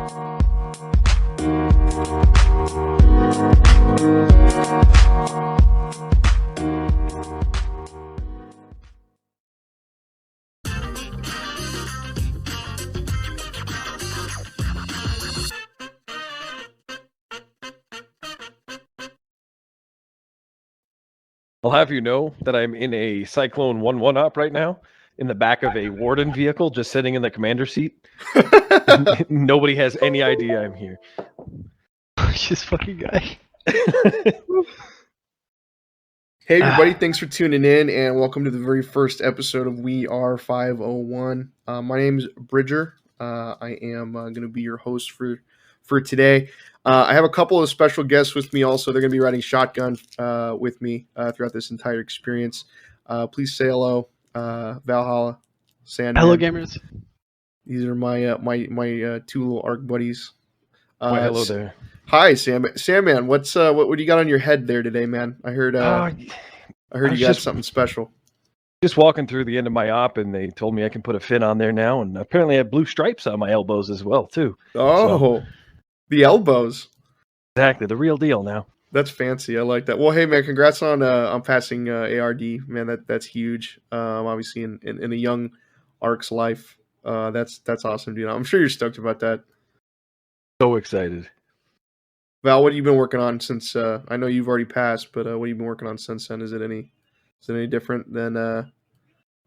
I'll have you know that I'm in a Cyclone 1-1 op right now, in the back of a Warden vehicle, just sitting in the commander seat. Nobody has any idea I'm here. This fucking guy. Hey everybody, thanks for tuning in and welcome to the very first episode of We Are 501. My name is Bridger. I am going to be your host for today. I have a couple of special guests with me also. They're going to be riding shotgun with me throughout this entire experience. Please say hello, Valhalla, Sandman. Hello, gamers. These are my two little ARC buddies. Why, hello there. Hi, Sandman. What do you got on your head there today, man? I heard you got something special. Just walking through the end of my op, and they told me I can put a fin on there now, and apparently I have blue stripes on my elbows as well, too. Oh, so, the elbows. Exactly, the real deal now. That's fancy. I like that. Well, hey, man, congrats on passing ARD, man. That's huge. Obviously, in a young ARC's life, that's awesome, dude. I'm sure you're stoked about that. So excited. Val, what have you been working on since? I know you've already passed, but what have you been working on since then? Is it any different than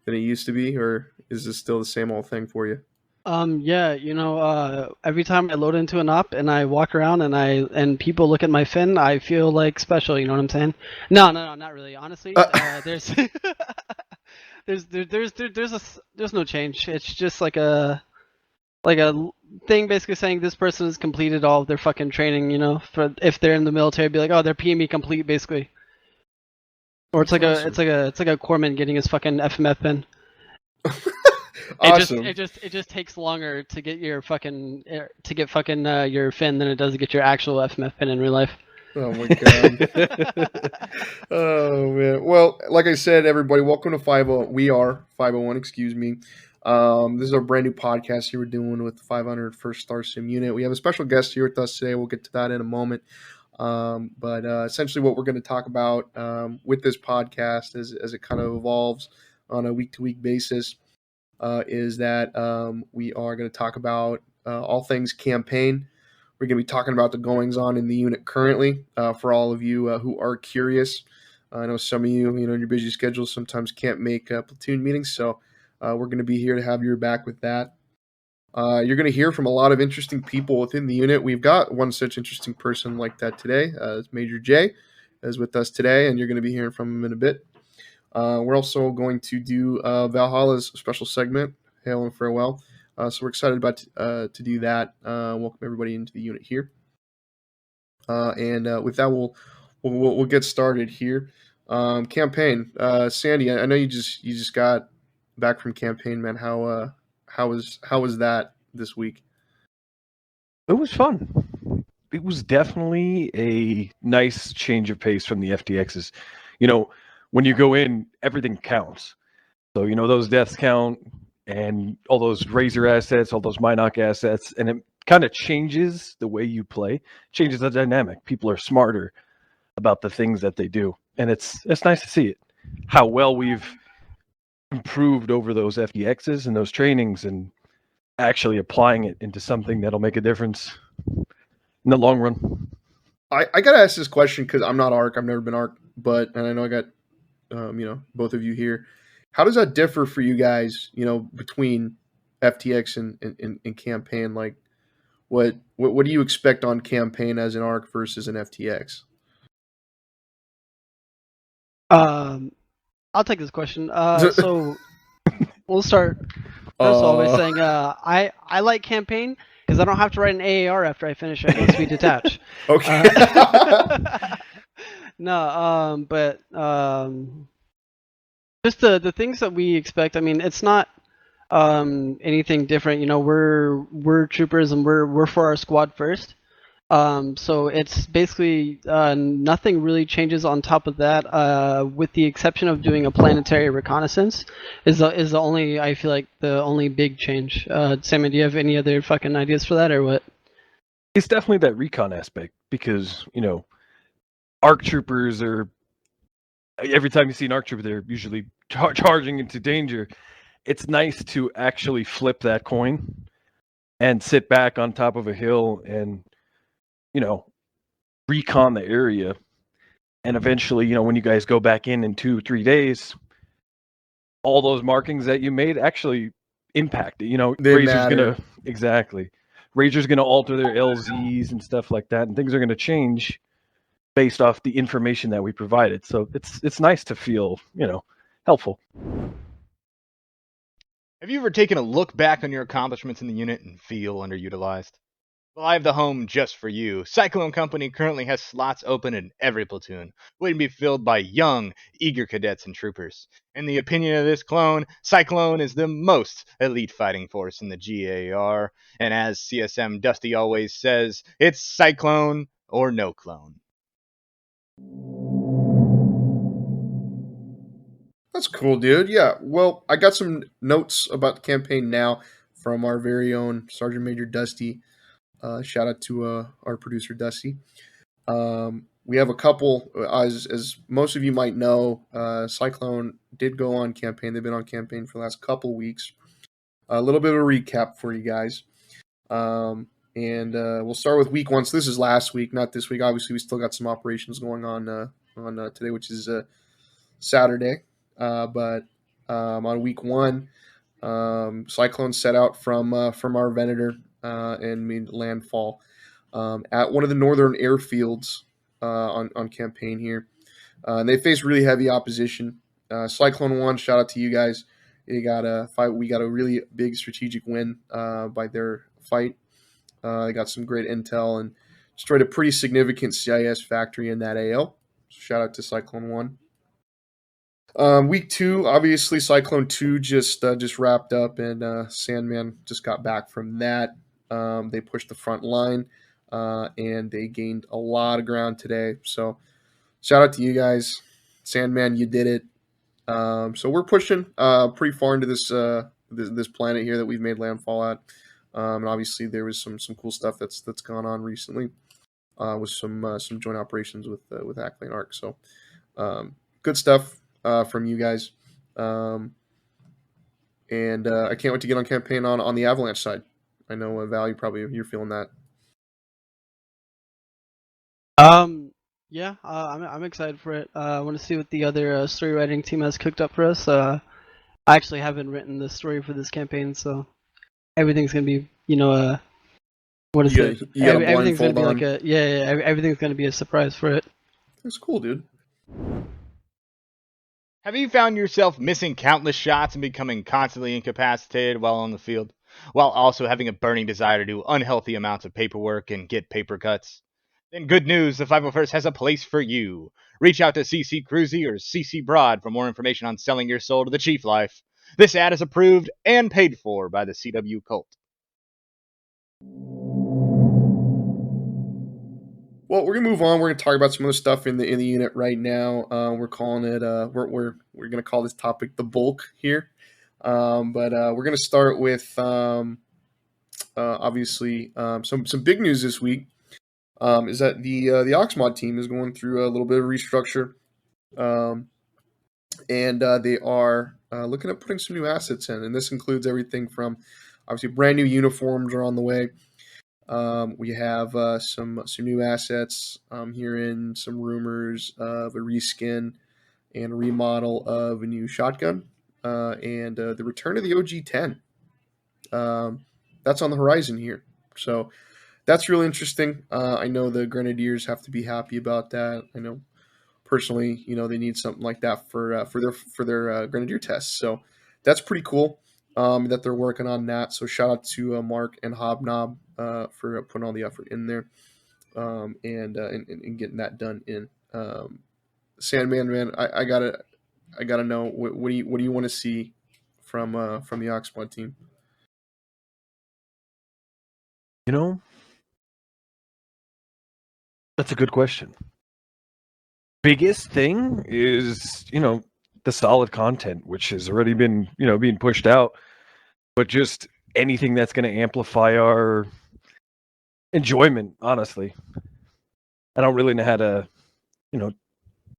it used to be, or is this still the same old thing for you? Yeah, every time I load into an op and I walk around and people look at my fin, I feel like special. You know what I'm saying? No, not really. Honestly, there's there's no change. It's just like a thing basically saying this person has completed all of their fucking training, for if they're in the military, be like, oh, they're PME complete basically. Or it's like awesome. it's like a corpsman getting his fucking FMF pin. Awesome. It just takes longer to get your fucking your fin than it does to get your actual FMF pin in real life. Oh my god. Oh man. Well, like I said, everybody, welcome to We Are 501, excuse me. This is our brand new podcast here we're doing with the 501st Starsim Unit. We have a special guest here with us today. We'll get to that in a moment. But essentially what we're going to talk about with this podcast as it kind of evolves on a week-to-week basis is that we are going to talk about all things campaign. We're going to be talking about the goings-on in the unit currently for all of you who are curious. I know some of you, in your busy schedule sometimes can't make platoon meetings, so we're going to be here to have your back with that. You're going to hear from a lot of interesting people within the unit. We've got one such interesting person like that today. Major J is with us today, and you're going to be hearing from him in a bit. We're also going to do Valhalla's special segment, Hail and Farewell. So we're excited about to do that. Welcome everybody into the unit here. And with that, we'll get started here. Campaign, Sandy. I know you just got back from campaign, man. How was that this week? It was fun. It was definitely a nice change of pace from the FTXs. When you go in, everything counts. So, those deaths count and all those Razor assets, all those Minoc assets, and it kind of changes the way you play, changes the dynamic. People are smarter about the things that they do. And it's nice to see it, how well we've improved over those FTXs and those trainings and actually applying it into something that'll make a difference in the long run. I got to ask this question because I'm not ARC. I've never been ARC, and I know I got, both of you here. How does that differ for you guys, between FTX and campaign? Like, what do you expect on campaign as an ARC versus an FTX? I'll take this question. So we'll start first off by saying I like campaign because I don't have to write an AAR after I finish it once we detach. Okay. But just the things that we expect. I mean, it's not anything different. We're troopers and we're for our squad first. So it's basically nothing really changes on top of that, with the exception of doing a planetary reconnaissance is the only, I feel like, the only big change. Sam, do you have any other fucking ideas for that or what? It's definitely that recon aspect because, ARC troopers are, every time you see an ARC trooper, they're usually charging into danger. It's nice to actually flip that coin and sit back on top of a hill and, recon the area. And eventually, when you guys go back in 2-3 days, all those markings that you made actually impact it. They Razor's matter. exactly. Razor's gonna alter their LZs and stuff like that, and things are gonna change based off the information that we provided. So it's nice to feel, helpful. Have you ever taken a look back on your accomplishments in the unit and feel underutilized? Well, I have the home just for you. Cyclone Company currently has slots open in every platoon, waiting to be filled by young, eager cadets and troopers. In the opinion of this clone, Cyclone is the most elite fighting force in the GAR, and as CSM Dusty always says, it's Cyclone or no clone. That's cool, dude. Yeah. Well, I got some notes about the campaign now from our very own Sergeant Major Dusty. Shout out to our producer Dusty. We have a couple, as most of you might know, Cyclone did go on campaign. They've been on campaign for the last couple weeks. A little bit of a recap for you guys. And we'll start with week one. So this is last week, not this week. Obviously, we still got some operations going on today, which is Saturday. But on week one, Cyclone set out from our Venator and made landfall at one of the northern airfields on campaign here. And they faced really heavy opposition. Cyclone won. Shout out to you guys. We got a really big strategic win by their fight. They got some great intel and destroyed a pretty significant CIS factory in that AO. So shout out to Cyclone 1. Week 2, obviously Cyclone 2 just wrapped up, and Sandman just got back from that. They pushed the front line, and they gained a lot of ground today. So shout out to you guys. Sandman, you did it. So we're pushing pretty far into this planet here that we've made landfall at. And obviously there was some cool stuff that's gone on recently with some joint operations with Ackley and Arc. So good stuff from you guys. And I can't wait to get on campaign on the Avalanche side. I know Val, you're feeling that. Yeah, I'm excited for it. I want to see what the other story writing team has cooked up for us. I actually haven't written the story for this campaign, so everything's gonna be, what is it? Everything's gonna be like everything's gonna be a surprise for it. That's cool, dude. Have you found yourself missing countless shots and becoming constantly incapacitated while on the field, while also having a burning desire to do unhealthy amounts of paperwork and get paper cuts? Then good news, the 501st has a place for you. Reach out to CC Cruzy or CC Broad for more information on selling your soul to the chief life. This ad is approved and paid for by the CW Cult. Well, we're gonna move on. We're gonna talk about some other stuff in the unit right now. We're calling it. We're gonna call this topic the bulk here. But we're gonna start with obviously some big news this week. Is that the Oxmod team is going through a little bit of restructure, and they are looking at putting some new assets in, and this includes everything from obviously brand new uniforms are on the way. We have some new assets here in some rumors of a reskin and a remodel of a new shotgun and the return of the OG-10. That's on the horizon here. So that's really interesting. I know the Grenadiers have to be happy about that. I know personally, they need something like that for their Grenadier tests. So that's pretty cool that they're working on that. So shout out to Mark and Hobnob for putting all the effort in there and getting that done in. Sandman, man, I gotta know what do you want to see from the Oxmod team? That's a good question. Biggest thing is, the solid content, which has already been, being pushed out, but just anything that's going to amplify our enjoyment, honestly. I don't really know how to,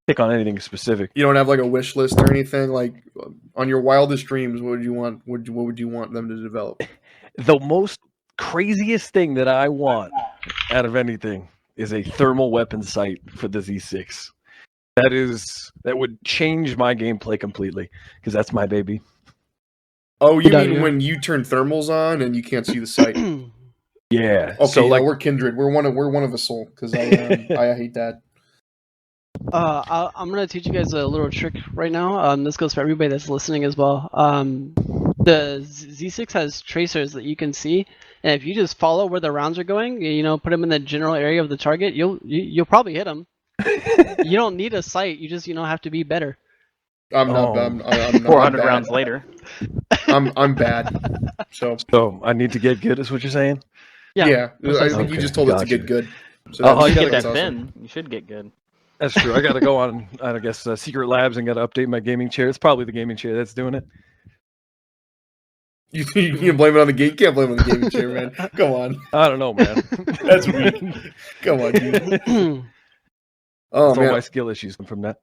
pick on anything specific. You don't have like a wish list or anything like on your wildest dreams. What would you want? What would you want them to develop? The most craziest thing that I want out of anything is a thermal weapon sight for the Z6. That would change my gameplay completely because that's my baby. Oh, you Yeah, mean yeah. when you turn thermals on and you can't see the sight? Yeah. Okay, So we're kindred. We're one of a soul because I hate that. I'm gonna teach you guys a little trick right now. This goes for everybody that's listening as well. The Z6 has tracers that you can see, and if you just follow where the rounds are going, put them in the general area of the target, you'll probably hit them. You don't need a sight. You just have to be better. I'm not. Oh. I'm not. 400 I'm rounds bad. later. I'm bad. So I need to get good, is what you're saying? yeah, I precisely. think you Okay, just told us to gotcha. get good. So Oh, I You gotta get go. that awesome. fin. You should get good. That's true. I gotta go on, I guess, Secret Labs and gotta update my gaming chair. It's probably the gaming chair that's doing it. You can blame it on the game. You can't blame it on the gaming chair, man. Come on, I don't know, man. that's weak. Come on, dude. Oh It's all my man. skill issues come from that.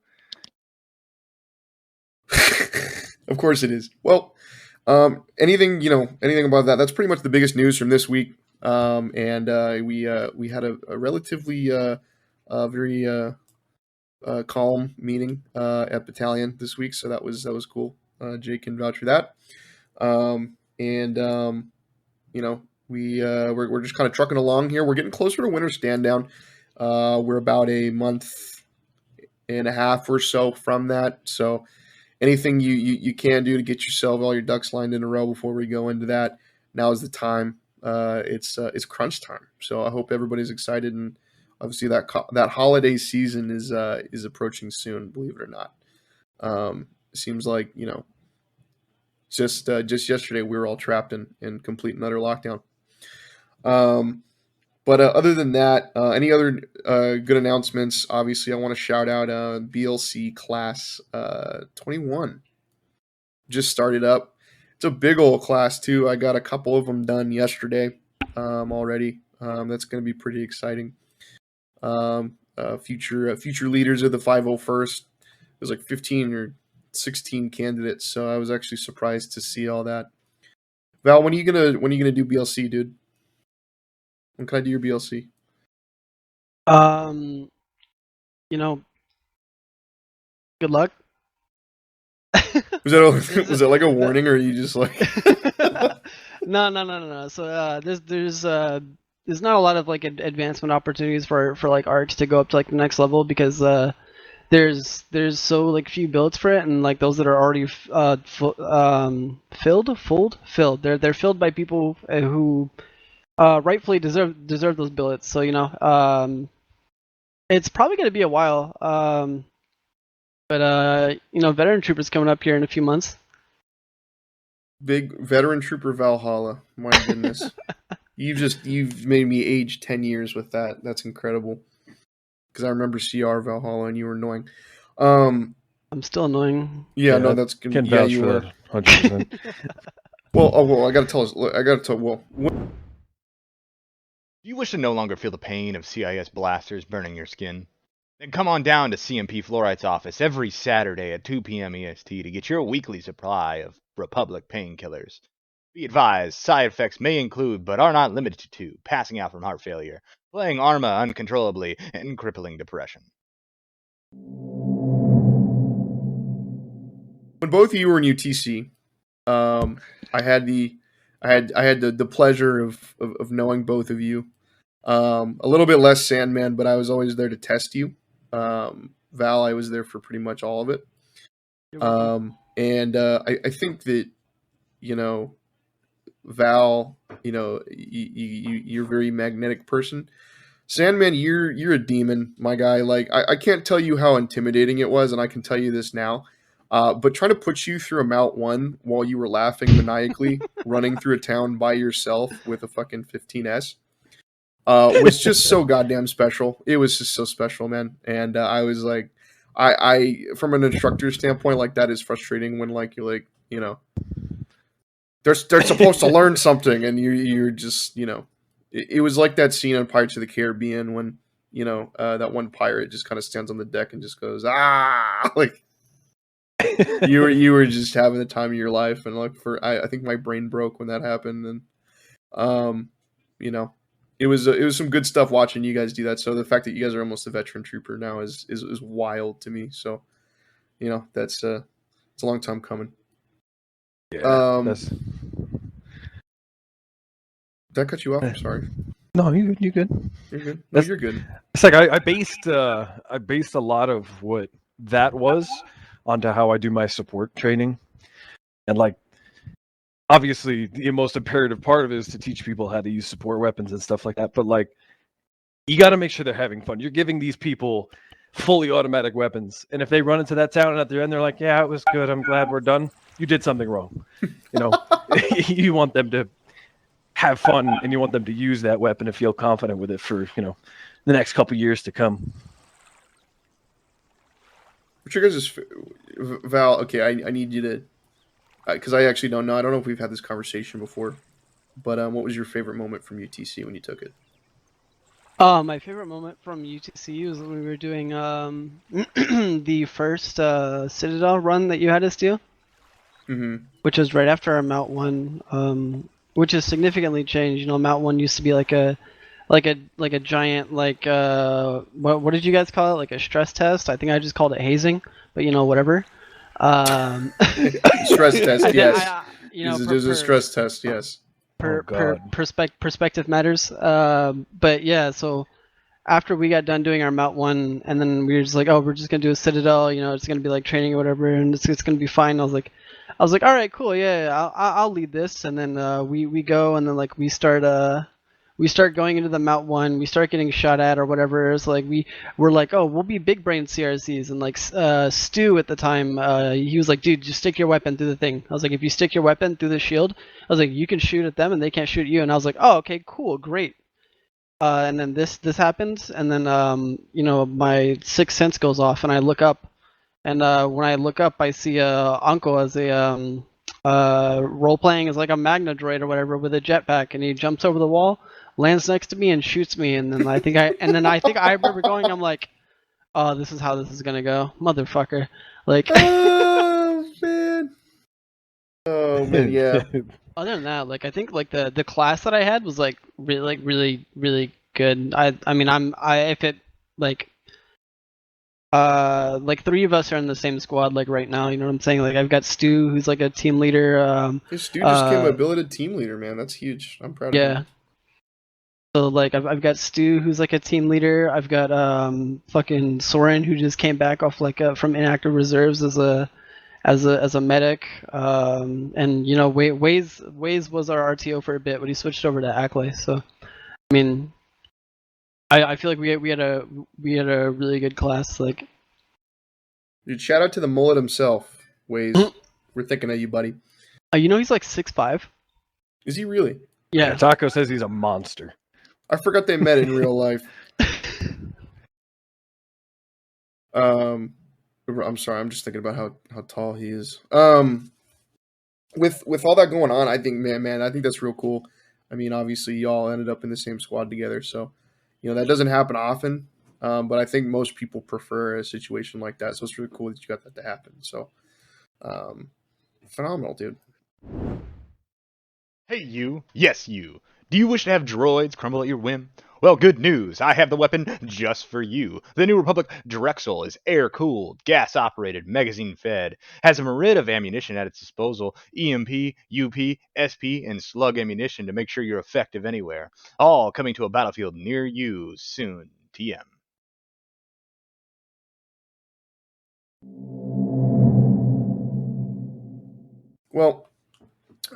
Of course it is. Well, anything about that? That's pretty much the biggest news from this week. And we had a relatively very calm meeting at Battalion this week, so that was cool. Jake can vouch for that. We're just kind of trucking along here. We're getting closer to winter stand down. We're about a month and a half or so from that. So anything you can do to get yourself all your ducks lined in a row before we go into that, now is the time. It's crunch time. So I hope everybody's excited, and obviously that holiday season is approaching soon. Believe it or not, it seems like just yesterday we were all trapped in complete and utter lockdown. But other than that, any other good announcements? Obviously, I want to shout out BLC Class 21. Just started up. It's a big old class, too. I got a couple of them done yesterday already. That's going to be pretty exciting. Future leaders of the 501st. There's like 15 or 16 candidates, so I was actually surprised to see all that. Val, when are you gonna do BLC, dude? When can I do your BLC? Good luck. Was that like a warning, or are you just like? No. So there's not a lot of like advancement opportunities for like ARCs to go up to like the next level because there's so like few builds for it, and like those that are already filled. They're filled by people who rightfully deserve those billets. So it's probably going to be a while. But veteran troopers coming up here in a few months. Big veteran trooper Valhalla. My goodness. You've made me age 10 years with that. That's incredible. Because I remember CR Valhalla and you were annoying. I'm still annoying. Yeah, no, that's good. Can Yeah, vouch you for were. that 100%. Well, I gotta tell. You wish to no longer feel the pain of CIS blasters burning your skin? Then come on down to CMP Fluorite's office every Saturday at 2 p.m. EST to get your weekly supply of Republic painkillers. Be advised, side effects may include, but are not limited to, passing out from heart failure, playing Arma uncontrollably, and crippling depression. When both of you were in UTC, I had the pleasure of knowing both of you. A little bit less Sandman, but I was always there to test you. Val, I was there for pretty much all of it. I think that Val, you're a very magnetic person. Sandman, you're a demon, my guy. Like I can't tell you how intimidating it was, and I can tell you this now. But trying to put you through a Mount 1 while you were laughing maniacally, running through a town by yourself with a fucking 15S, was just so goddamn special. It was just so special, man. And I was like, I from an instructor standpoint, like that is frustrating when like you're like, they're supposed to learn something, and you're just, it was like that scene on Pirates of the Caribbean when that one pirate just kind of stands on the deck and just goes like you were just having the time of your life, and like I think my brain broke when that happened, and it was some good stuff watching you guys do that. So the fact that you guys are almost a veteran trooper now is wild to me. So that's it's a long time coming. Yeah, Did that cut you off? I'm sorry. No, you good. You're good. No, you're good. It's like I based a lot of what that was onto how I do my support training, and like obviously the most imperative part of it is to teach people how to use support weapons and stuff like that. But like you got to make sure they're having fun. You're giving these people fully automatic weapons, and if they run into that town and at the end they're like, "Yeah, it was good. I'm glad we're done." You did something wrong. You want them to have fun, and you want them to use that weapon and feel confident with it for the next couple years to come. What's your guys' Val? Okay, I need you to, because I actually don't know. I don't know if we've had this conversation before, but what was your favorite moment from UTC when you took it? My favorite moment from UTC was when we were doing the first Citadel run that you had us do, which was right after our Mount 1, which has significantly changed. Mount 1 used to be like a giant what did you guys call it? Like a stress test? I think I just called it hazing, but whatever. Stress test, yes. There's a stress test, yes. Perspective matters. But yeah, so after we got done doing our Mount 1, and then we were just like, oh, we're just gonna do a Citadel, it's gonna be like training or whatever, and it's gonna be fine. I was like, all right, cool, yeah, I'll lead this, and then we go, and then like we start going into the Mount 1, we start getting shot at or whatever. It's like we're like, oh, we'll be big brain CRCs, and like Stu at the time, he was like, dude, just stick your weapon through the thing. I was like, if you stick your weapon through the shield, I was like, you can shoot at them and they can't shoot at you. And I was like, oh, okay, cool, great. And then this happens, and then my sixth sense goes off, and I look up, and when I look up, I see Anko as a role playing as like a Magna droid or whatever with a jetpack, and he jumps over the wall, lands next to me, and shoots me. And then I think I remember going, I'm like, oh, this is how this is gonna go, motherfucker. Like, oh man, yeah. Other than that, like I think like the class that I had was like really good. I mean if it like three of us are in the same squad like right now, you know what I'm saying? Like I've got Stu who's like a team leader. Stu just became a billeted team leader, man. That's huge. I'm proud of him. Yeah. So like I've got Stu who's like a team leader. I've got fucking Soren who just came back off like from inactive reserves as a medic. And Waze was our RTO for a bit, but he switched over to Ackley. So I mean, I feel like we had a really good class. Like, dude, shout out to the mullet himself, Waze. We're thinking of you, buddy. He's like 6'5". Is he really? Yeah. Taco says he's a monster. I forgot they met in real life. I'm sorry. I'm just thinking about how tall he is. With all that going on, I think, man, I think that's real cool. I mean, obviously, y'all ended up in the same squad together, so that doesn't happen often. But I think most people prefer a situation like that, so it's really cool that you got that to happen. So, phenomenal, dude. Hey, you. Yes, you. Do you wish to have droids crumble at your whim? Well, good news. I have the weapon just for you. The New Republic Drexl is air-cooled, gas-operated, magazine-fed, has a myriad of ammunition at its disposal, EMP, UP, SP, and slug ammunition to make sure you're effective anywhere. All coming to a battlefield near you soon. TM. Well,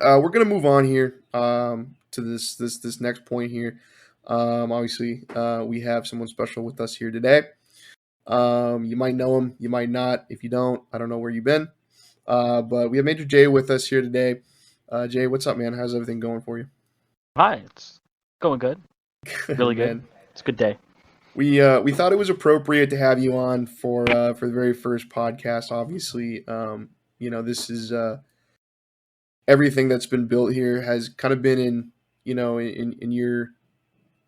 we're gonna move on here to this next point here. Obviously, we have someone special with us here today. You might know him, you might not. If you don't, I don't know where you've been. But we have Major Jay with us here today. Jay, what's up, man? How's everything going for you? Hi, it's going good. Really good. It's a good day. We thought it was appropriate to have you on for the very first podcast. Obviously, this is everything that's been built here has kind of been in your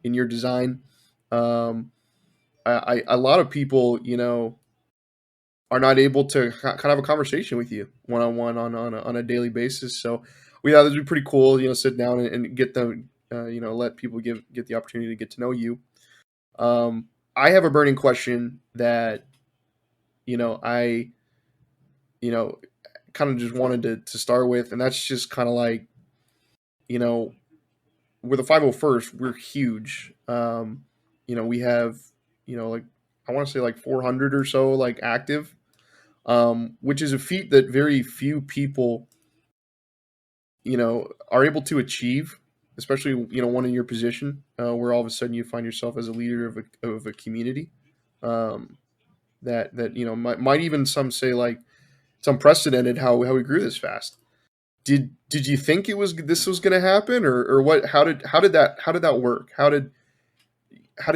in your design. A lot of people, are not able to kind of have a conversation with you one-on-one on a daily basis. So we thought this would be pretty cool, sit down and get them, let people get the opportunity to get to know you. I have a burning question that, I, kind of just wanted to start with, and that's just kind of like, we're the 501st, we're huge. We have, like, I want to say like 400 or so, like, active, which is a feat that very few people, are able to achieve, especially, one in your position, where all of a sudden you find yourself as a leader of a community. That might even some say like it's unprecedented how we grew this fast. Did you think this was going to happen, or what? How did that work? How did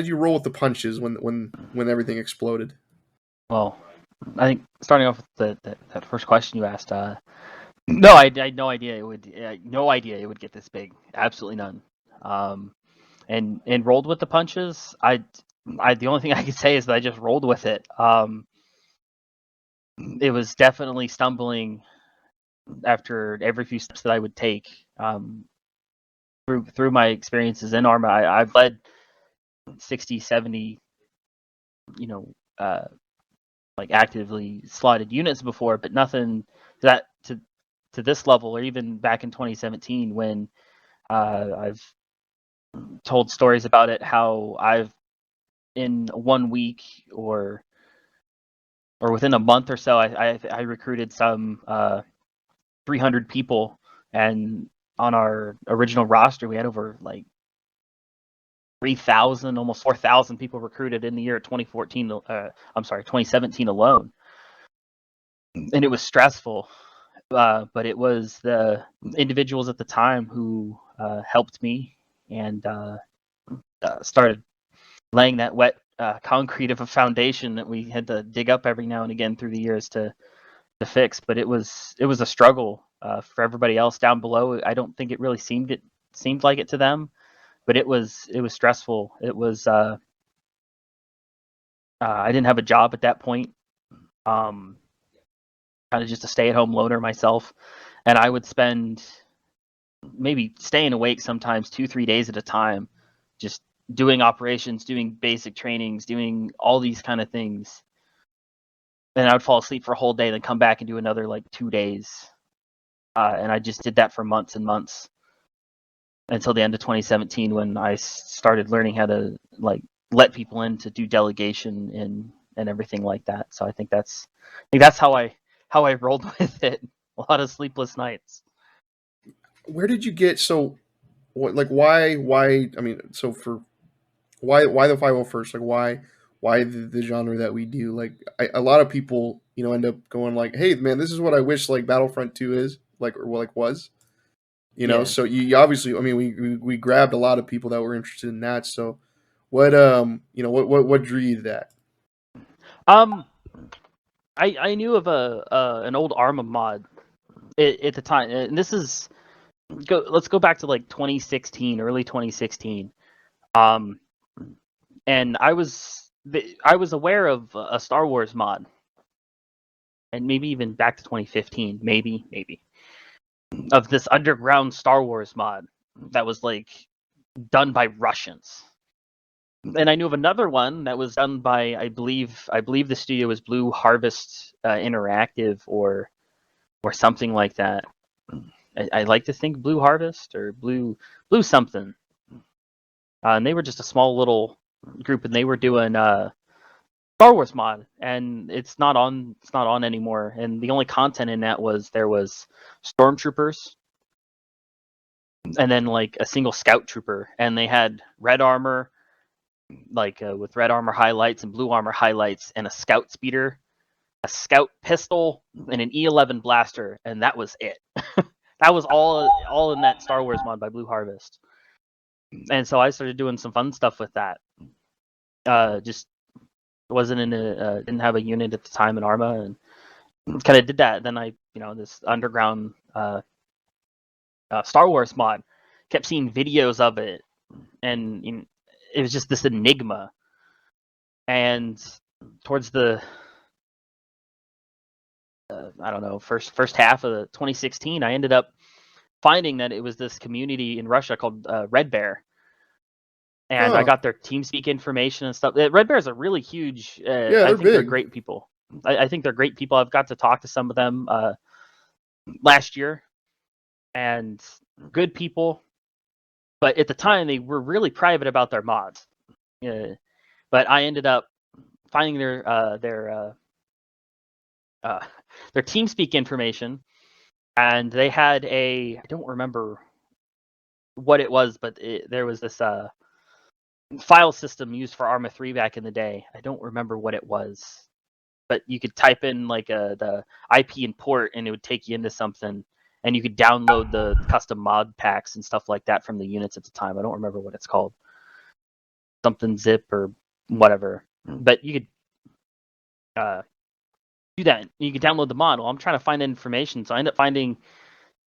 you roll with the punches when everything exploded? Well, I think starting off with that first question you asked, no, I had no idea it would get this big. Absolutely none. And rolled with the punches. The only thing I could say is that I just rolled with it. It was definitely stumbling after every few steps that I would take. Through my experiences in Arma, I've led 60, 70, like actively slotted units before, but nothing to this level, or even back in 2017 when I've told stories about it, how I've in 1 week or within a month or so, I recruited some 300 people, and on our original roster we had over like 3,000, almost 4,000 people recruited in the year 2017 alone. And it was stressful, but it was the individuals at the time who helped me and started laying that wet concrete of a foundation that we had to dig up every now and again through the years to fix. But it was a struggle for everybody else down below. I don't think it really seemed like it to them, but it was stressful. It was I didn't have a job at that point. Kind of just a stay-at-home loner myself, and I would spend maybe staying awake sometimes 2-3 days at a time, just doing operations, doing basic trainings, doing all these kind of things. Then I would fall asleep for a whole day, then come back and do another like 2 days. And I just did that for months and months until the end of 2017, when I started learning how to like let people in to do delegation and everything like that. So I think that's how I rolled with it. A lot of sleepless nights. Where did you get why I mean, so for why the 501st? Like, why the genre that we do? Like, a lot of people, end up going like, hey man, this is what I wish like Battlefront 2 is like, or like was, Yeah. so you obviously, I mean, we grabbed a lot of people that were interested in that. So what what drew you to that? I knew of an old Arma mod at the time, and this is let's go back to like 2016, early 2016. And I was aware of a Star Wars mod, and maybe even back to 2015, maybe of this underground Star Wars mod that was like done by Russians. And I knew of another one that was done by, I believe the studio was Blue Harvest Interactive or something like that. I like to think Blue Harvest or Blue something. And they were just a small little group, and they were doing Star Wars mod, and it's not on anymore. And the only content in that was there was stormtroopers, and then like a single scout trooper, and they had red armor, like with red armor highlights and blue armor highlights, and a scout speeder, a scout pistol, and an E11 blaster, and that was it. That was all in that Star Wars mod by Blue Harvest. And so I started doing some fun stuff with that. Just wasn't in didn't have a unit at the time in Arma, and kind of did that. Then I, this underground Star Wars mod, kept seeing videos of it, and it was just this enigma. And towards the I don't know, first half of the 2016, I ended up finding that it was this community in Russia called Red Bear, and I got their TeamSpeak information and stuff. Red Bear is a really huge. I think they're great people. I think they're great people. I've got to talk to some of them last year, and good people. But at the time, they were really private about their mods. But I ended up finding their TeamSpeak information, and they had I don't remember what it was, but there was this file system used for Arma 3 back in the day. I don't remember what it was, but you could type in like the IP and port, and it would take you into something, and you could download the custom mod packs and stuff like that from the units at the time. I don't remember what it's called, something zip or whatever, but you could do that. You could download the mod. Well, I'm trying to find information, so I end up finding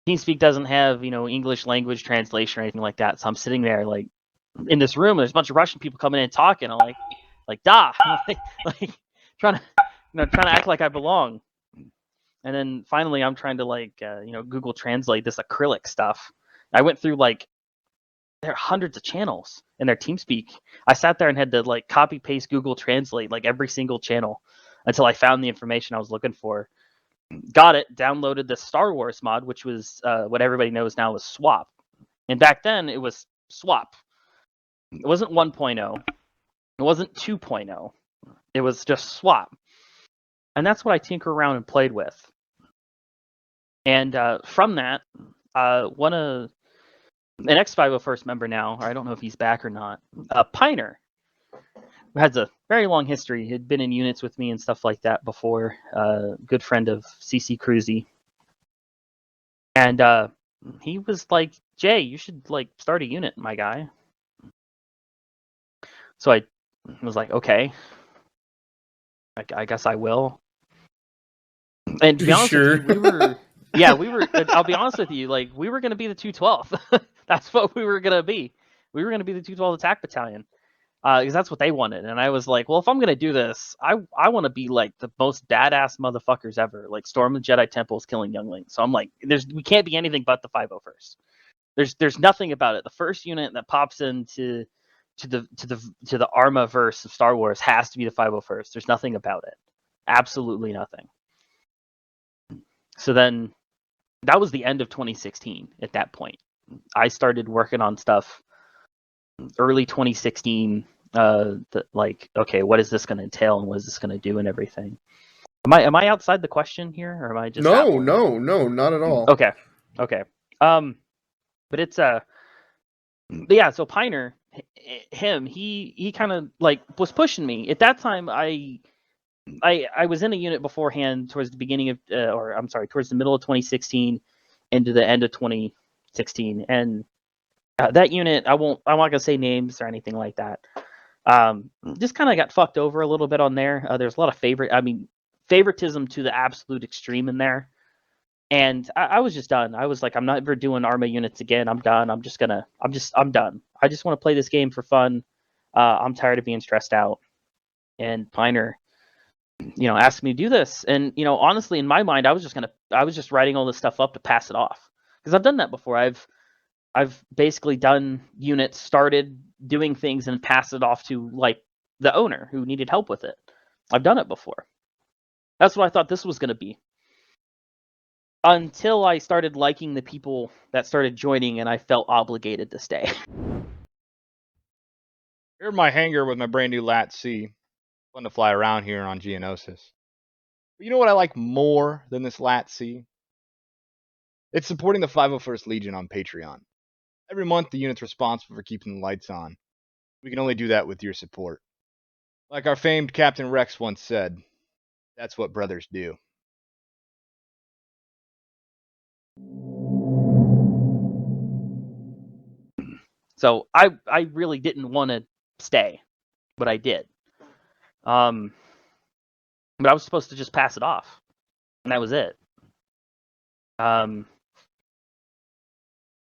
TeamSpeak doesn't have English language translation or anything like that. So I'm sitting there like in this room, and there's a bunch of Russian people coming in and talking. I'm like da, like trying to act like I belong. And then finally, I'm trying to Google Translate this acrylic stuff. I went through there are hundreds of channels in their TeamSpeak. I sat there and had to copy paste Google Translate every single channel until I found the information I was looking for. Got it, downloaded the Star Wars mod, which was what everybody knows now as Swap. And back then, it was Swap. It wasn't 1.0. It wasn't 2.0. It was just Swap. And that's what I tinker around and played with. And from that, an X501st member now, or I don't know if he's back or not, Piner, who has a very long history. He had been in units with me and stuff like that before. Good friend of CC Cruzy. And he was like, Jay, you should start a unit, my guy. So I was like, okay, I guess I will. And to be honest with you, we were. I'll be honest with you, we were going to be the 212th. That's what we were going to be. We were going to be the 212th Attack Battalion. Because that's what they wanted. And I was like, well, if I'm going to do this, I want to be the most badass motherfuckers ever, storm the Jedi temples, killing younglings. So I'm like, we can't be anything but the 501st. There's nothing about it. The first unit that pops into the Arma verse of Star Wars has to be the 501st. There's nothing about it. Absolutely nothing. So then that was the end of 2016 at that point. I started working on stuff early 2016. Okay, what is this going to entail and what is this going to do and everything? Am I outside the question here, or am I just no, not at all. Okay. But it's yeah. So Piner, he kind of was pushing me at that time. I was in a unit beforehand towards the beginning of, towards the middle of 2016 into the end of 2016, and that unit, I'm not gonna say names or anything like that. Just kind of got fucked over a little bit on there. There's a lot of favoritism to the absolute extreme in there. And I was just done. I was like, I'm not ever doing Arma units again. I'm done. I'm done. I just want to play this game for fun. I'm tired of being stressed out. And Piner, asked me to do this. And, honestly, in my mind, I was just writing all this stuff up to pass it off. Because I've done that before. I've basically done units, started doing things, and passed it off to the owner who needed help with it. I've done it before. That's what I thought this was going to be. Until I started liking the people that started joining, and I felt obligated to stay. Here in my hangar with my brand new Lat C. Fun to fly around here on Geonosis. But you know what I like more than this Lat C? It's supporting the 501st Legion on Patreon. Every month, the unit's responsible for keeping the lights on. We can only do that with your support. Like our famed Captain Rex once said, that's what brothers do. So I really didn't want to stay, but I did. But I was supposed to just pass it off, and that was it.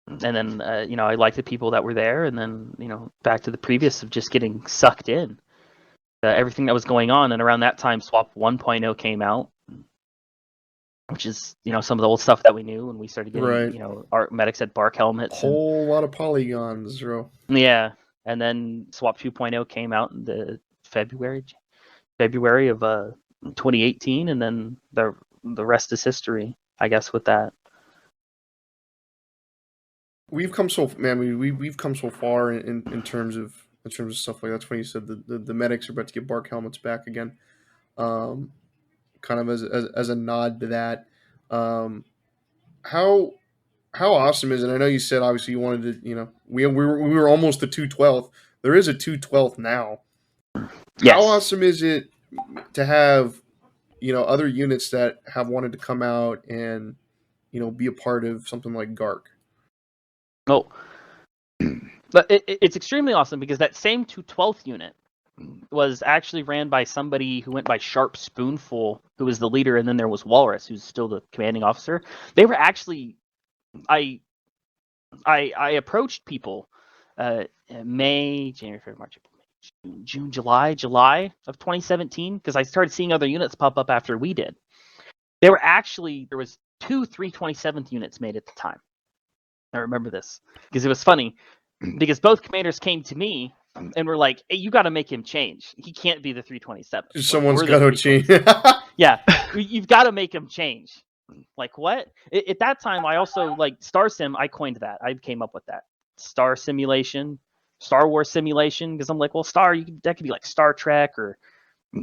And then I liked the people that were there, and then back to the previous of just getting sucked in everything that was going on. And around that time, Swap 1.0 came out, which is some of the old stuff that we knew, and we started getting Right. our medics had bark helmets. Whole lot of polygons, bro. Yeah, and then Swap 2.0 came out in the February of 2018, and then the rest is history, I guess, with that. We've come so we've come so far in terms of stuff like that. That's when you said the medics are about to get bark helmets back again. Kind of as a nod to that. How awesome is it? I know you said obviously you wanted to, we were almost the 212th. There is a 212th now. Yes. How awesome is it to have other units that have wanted to come out and be a part of something like GARC? Oh, but it's extremely awesome because that same 212th unit was actually ran by somebody who went by Sharp Spoonful, who was the leader, and then there was Walrus, who's still the commanding officer. They were actually, I approached people, May, January, February, March, April, May, June, July of 2017, because I started seeing other units pop up after we did. There was 2 327th units made at the time. I remember this because it was funny because both commanders came to me and were like, "Hey, you got to make him change. He can't be the 327th. Someone's got to change." Yeah, you've got to make him change. Like what? At that time, I also Starsim. I coined that. I came up with that Star Simulation, Star Wars Simulation, because I'm like, well, that could be like Star Trek or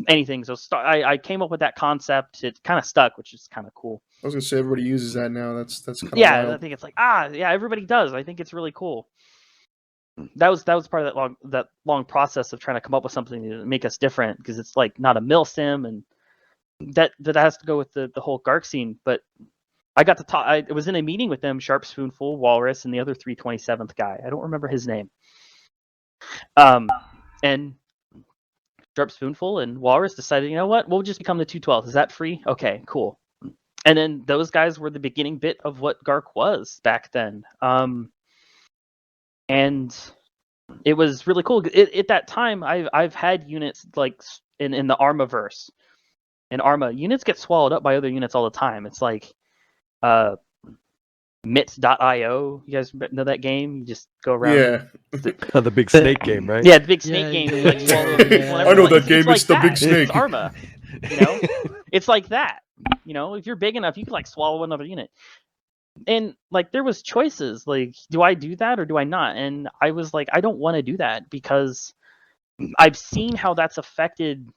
anything. So I came up with that concept. It kind of stuck, which is kind of cool. I was gonna say everybody uses that now. That's kind of yeah. wild. I think it's like everybody does. I think it's really cool. That was part of that long process of trying to come up with something to make us different, because it's like not a mill sim, and that has to go with the whole GARC scene. But I got to talk. I was in a meeting with them, Sharp Spoonful, Walrus, and the other 327th guy. I don't remember his name. And Sharp Spoonful and Walrus decided, you know what? We'll just become the 212th. Is that free? Okay, cool. And then those guys were the beginning bit of what GARC was back then. And it was really cool. At that time, I've had units like in the Arma verse. In Arma, units get swallowed up by other units all the time. It's like Mits.io. You guys know that game? You just go around. Yeah. The big snake game, right? Yeah, the big snake game. You swallow people. I know that game. It's the big snake. It's Arma. It's like that. If you're big enough, you can swallow another unit. And there was choices. Do I do that or do I not? And I was like, I don't want to do that, because I've seen how that's affected,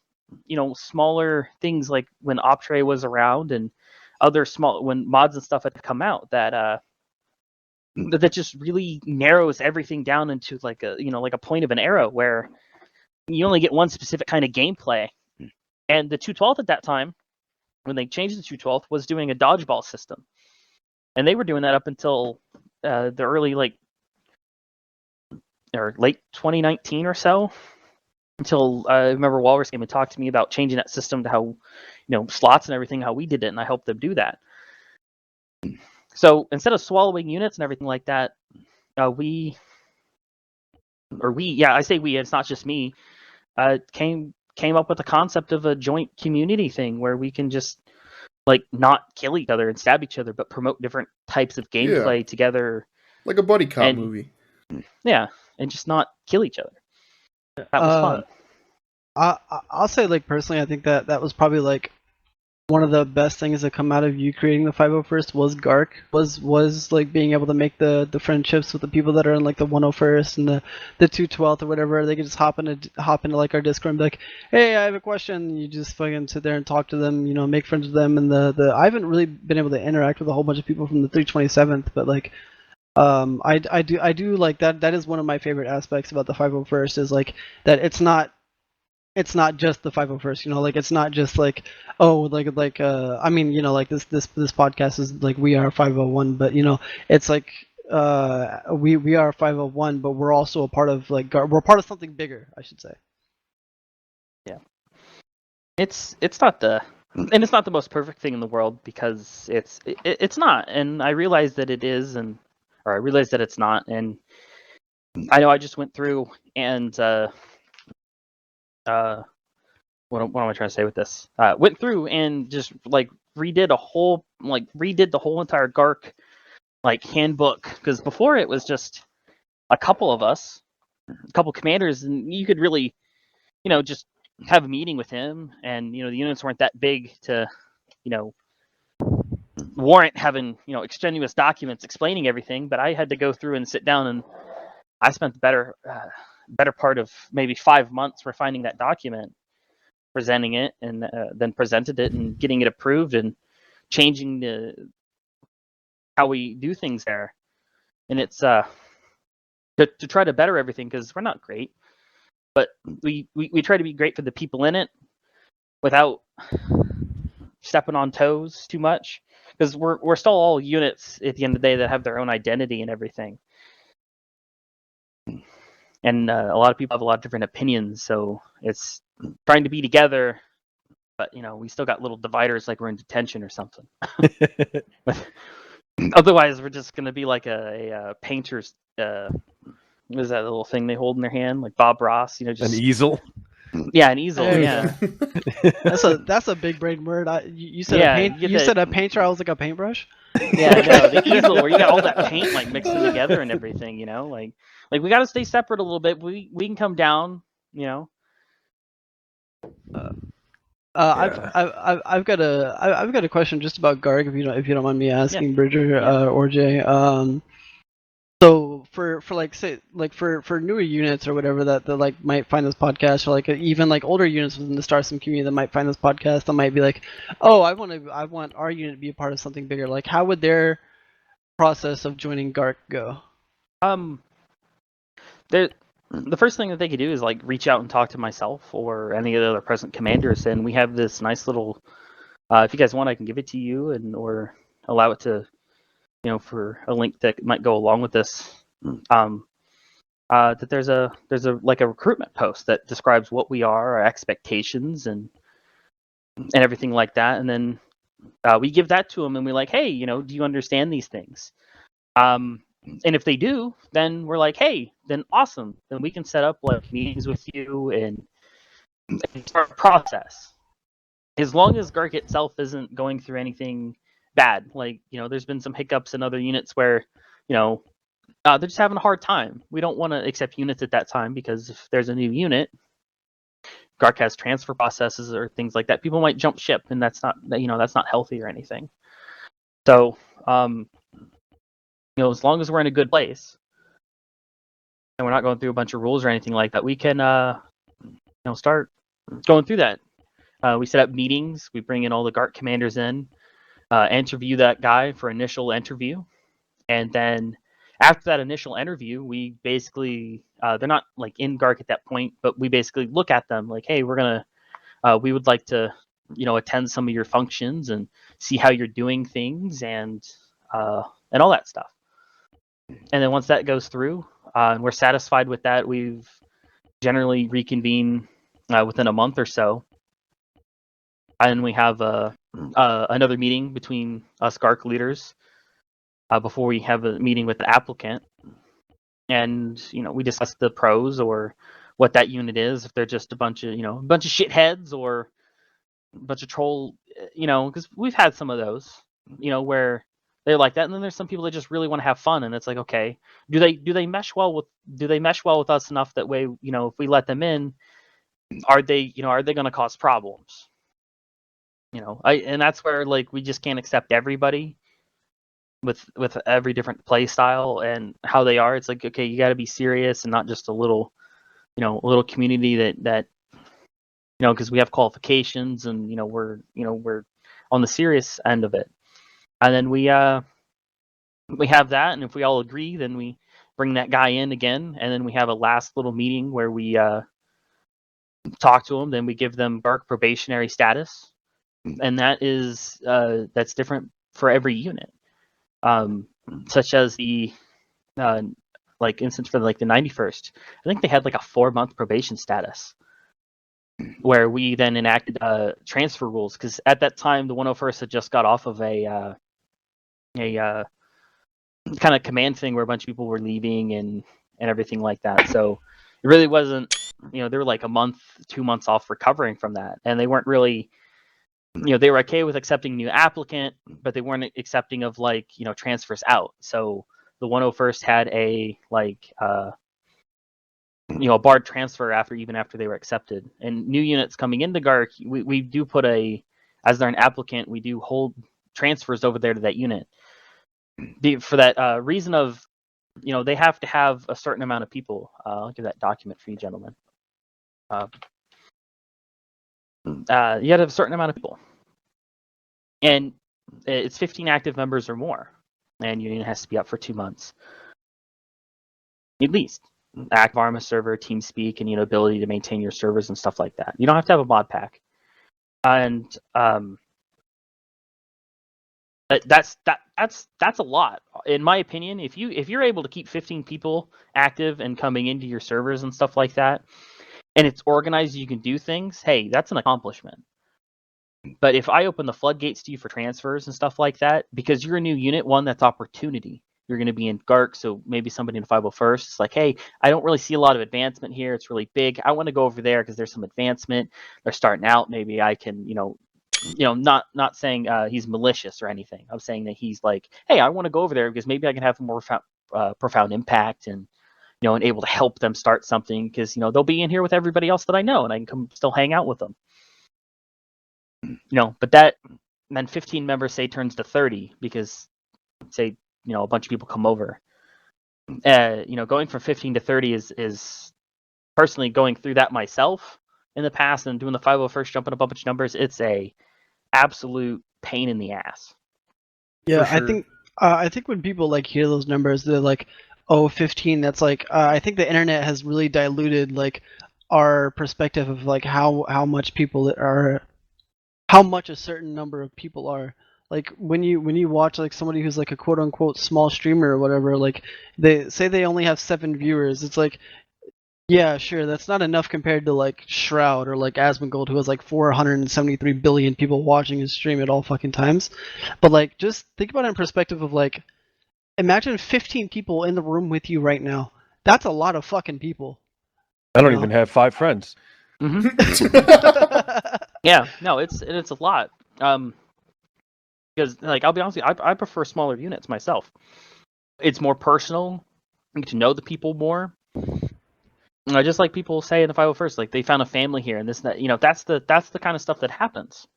smaller things, like when Optre was around and other when mods and stuff had come out, that just really narrows everything down into a point of an arrow where you only get one specific kind of gameplay. And the 212th at that time, when they changed the 212th, was doing a dodgeball system. And they were doing that up until the early or late 2019 or so. Until I remember Walrus came and talked to me about changing that system to how, slots and everything, how we did it, and I helped them do that. So instead of swallowing units and everything like that, I say we, it's not just me, came up with the concept of a joint community thing where we can just not kill each other and stab each other, but promote different types of gameplay together, like a buddy cop movie. Yeah, and just not kill each other. That was fun. I'll say, personally, I think that was probably one of the best things that come out of you creating the 501st was GARC, was being able to make the friendships with the people that are in the 101st and the 212th or whatever. They could just hop into our Discord and be like, hey, I have a question. You just fucking sit there and talk to them, make friends with them. And I haven't really been able to interact with a whole bunch of people from the 327th, but I do like that. That is one of my favorite aspects about the 501st, is that it's not just the 501st, it's not just I mean, this podcast is we are 501, but it's we are 501, but we're also a part of we're part of something bigger, I should say. Yeah, it's not it's not the most perfect thing in the world, because it's not, and I realize that it is, and or I realized that it's not. And I know I just went through and what am I trying to say with this? Went through and just like redid the whole entire GARC like handbook, because before it was just a couple of us, a couple commanders, and you could really, just have a meeting with him, and the units weren't that big to, warrant having extraneous documents explaining everything. But I had to go through and sit down, and I spent the better part of maybe 5 months refining that document, presenting it, and then presented it and getting it approved and changing how we do things there. And it's to try to better everything, because we're not great, but we try to be great for the people in it without stepping on toes too much, because we're still all units at the end of the day that have their own identity and everything. And a lot of people have a lot of different opinions, so it's trying to be together, but we still got little dividers like we're in detention or something. Otherwise, we're just gonna be like a painter's. What is that little thing they hold in their hand, like Bob Ross? An easel. Yeah, an easel. There you Yeah. That's a big brain word. You said Yeah, a paint. you get You that- said a painter. I was like a paintbrush. Yeah, no, the easel where you got all that paint like mixing together and everything. Like we got to stay separate a little bit. We can come down. I've got a question just about Garg, if you don't mind me asking, Bridger or Jay. So for like say like for newer units or whatever that like might find this podcast, or like even like older units within the Starsim community that might find this podcast, that might be like, oh, I want our unit to be a part of something bigger. Like, how would their process of joining GARC go? The first thing that they could do is like reach out and talk to myself or any of the other present commanders, and we have this nice little. If you guys want, I can give it to you, or allow it to, for a link that might go along with this. That there's a like a recruitment post that describes what we are, our expectations, and everything like that, and then we give that to them, and we're like, hey, do you understand these things? And if they do, then we're like, hey, then awesome. Then we can set up like meetings with you and start a process. As long as GARC itself isn't going through anything bad, like there's been some hiccups in other units where they're just having a hard time. We don't want to accept units at that time, because if there's a new unit, GARC has transfer processes or things like that. People might jump ship, and that's not healthy or anything. So as long as we're in a good place and we're not going through a bunch of rules or anything like that, we can start going through that. We set up meetings. We bring in all the GARC commanders in, interview that guy for initial interview, and then after that initial interview, we basically they're not like in GARC at that point, but we basically look at them like, hey, we would like to attend some of your functions and see how you're doing things, and all that stuff. And then once that goes through, and we're satisfied with that, we've generally reconvene within a month or so, and we have another meeting between us GARC leaders before we have a meeting with the applicant, and we discuss the pros or what that unit is, if they're just a bunch of shitheads or a bunch of troll, because we've had some of those, where they're like that, and then there's some people that just really want to have fun, and it's like, okay, do they mesh well with us enough that way, if we let them in, are they going to cause problems? And that's where like we just can't accept everybody with every different play style and how they are. It's like, okay, you got to be serious and not just a little community that because we have qualifications, and we're on the serious end of it. And then we have that, and if we all agree, then we bring that guy in again, and then we have a last little meeting where we talk to them. Then we give them GARC probationary status, and that's different for every unit. Such as the like instance for like the 91st, I think they had like a 4-month probation status, where we then enacted transfer rules, because at that time the 101st had just got off of a kind of command thing where a bunch of people were leaving and everything like that. So it really wasn't, they were like a month, 2 months off recovering from that, and they weren't really, they were okay with accepting a new applicant, but they weren't accepting of like transfers out. So the 101st had a like a barred transfer after they were accepted, and new units coming into GARC, we do put as they're an applicant, we do hold transfers over there to that unit for that reason of they have to have a certain amount of people. I'll give that document for you gentlemen. You got to have a certain amount of people, and it's 15 active members or more, and your unit has to be up for 2 months at least. Active Arma server, TeamSpeak, and ability to maintain your servers and stuff like that. You don't have to have a mod pack, and that's a lot in my opinion. If you're able to keep 15 people active and coming into your servers and stuff like that, and it's organized, you can do things. Hey, that's an accomplishment. But if I open the floodgates to you for transfers and stuff like that, because you're a new unit, one, that's opportunity. You're going to be in GARC, so maybe somebody in 501st is like, hey, I don't really see a lot of advancement here. It's really big. I want to go over there because there's some advancement. They're starting out. Maybe I can, not saying he's malicious or anything. I'm saying that he's like, hey, I want to go over there because maybe I can have a more profound impact and, and able to help them start something because, they'll be in here with everybody else that I know and I can come still hang out with them. But that then 15 members say turns to 30 because say, a bunch of people come over. Going from 15 to 30 is personally going through that myself in the past and doing the 501st, jumping up a bunch of numbers. It's a absolute pain in the ass. Yeah, sure. I think when people like hear those numbers, they're like, oh, 15. That's like I think the internet has really diluted like our perspective of like how much people are, how much a certain number of people are. Like when you watch like somebody who's like a quote unquote small streamer or whatever, like they say they only have 7 viewers. It's like, yeah, sure, that's not enough compared to like Shroud or like Asmongold, who has like 473 billion people watching his stream at all fucking times. But like, just think about it in perspective of like, imagine 15 people in the room with you right now. That's a lot of fucking people. I don't even have 5 friends. Yeah, no, it's a lot. Because like I'll be honest with you, I prefer smaller units myself. It's more personal. You get to know the people more. Just like people say in the 501st, like they found a family here, and this and that. That's the kind of stuff that happens.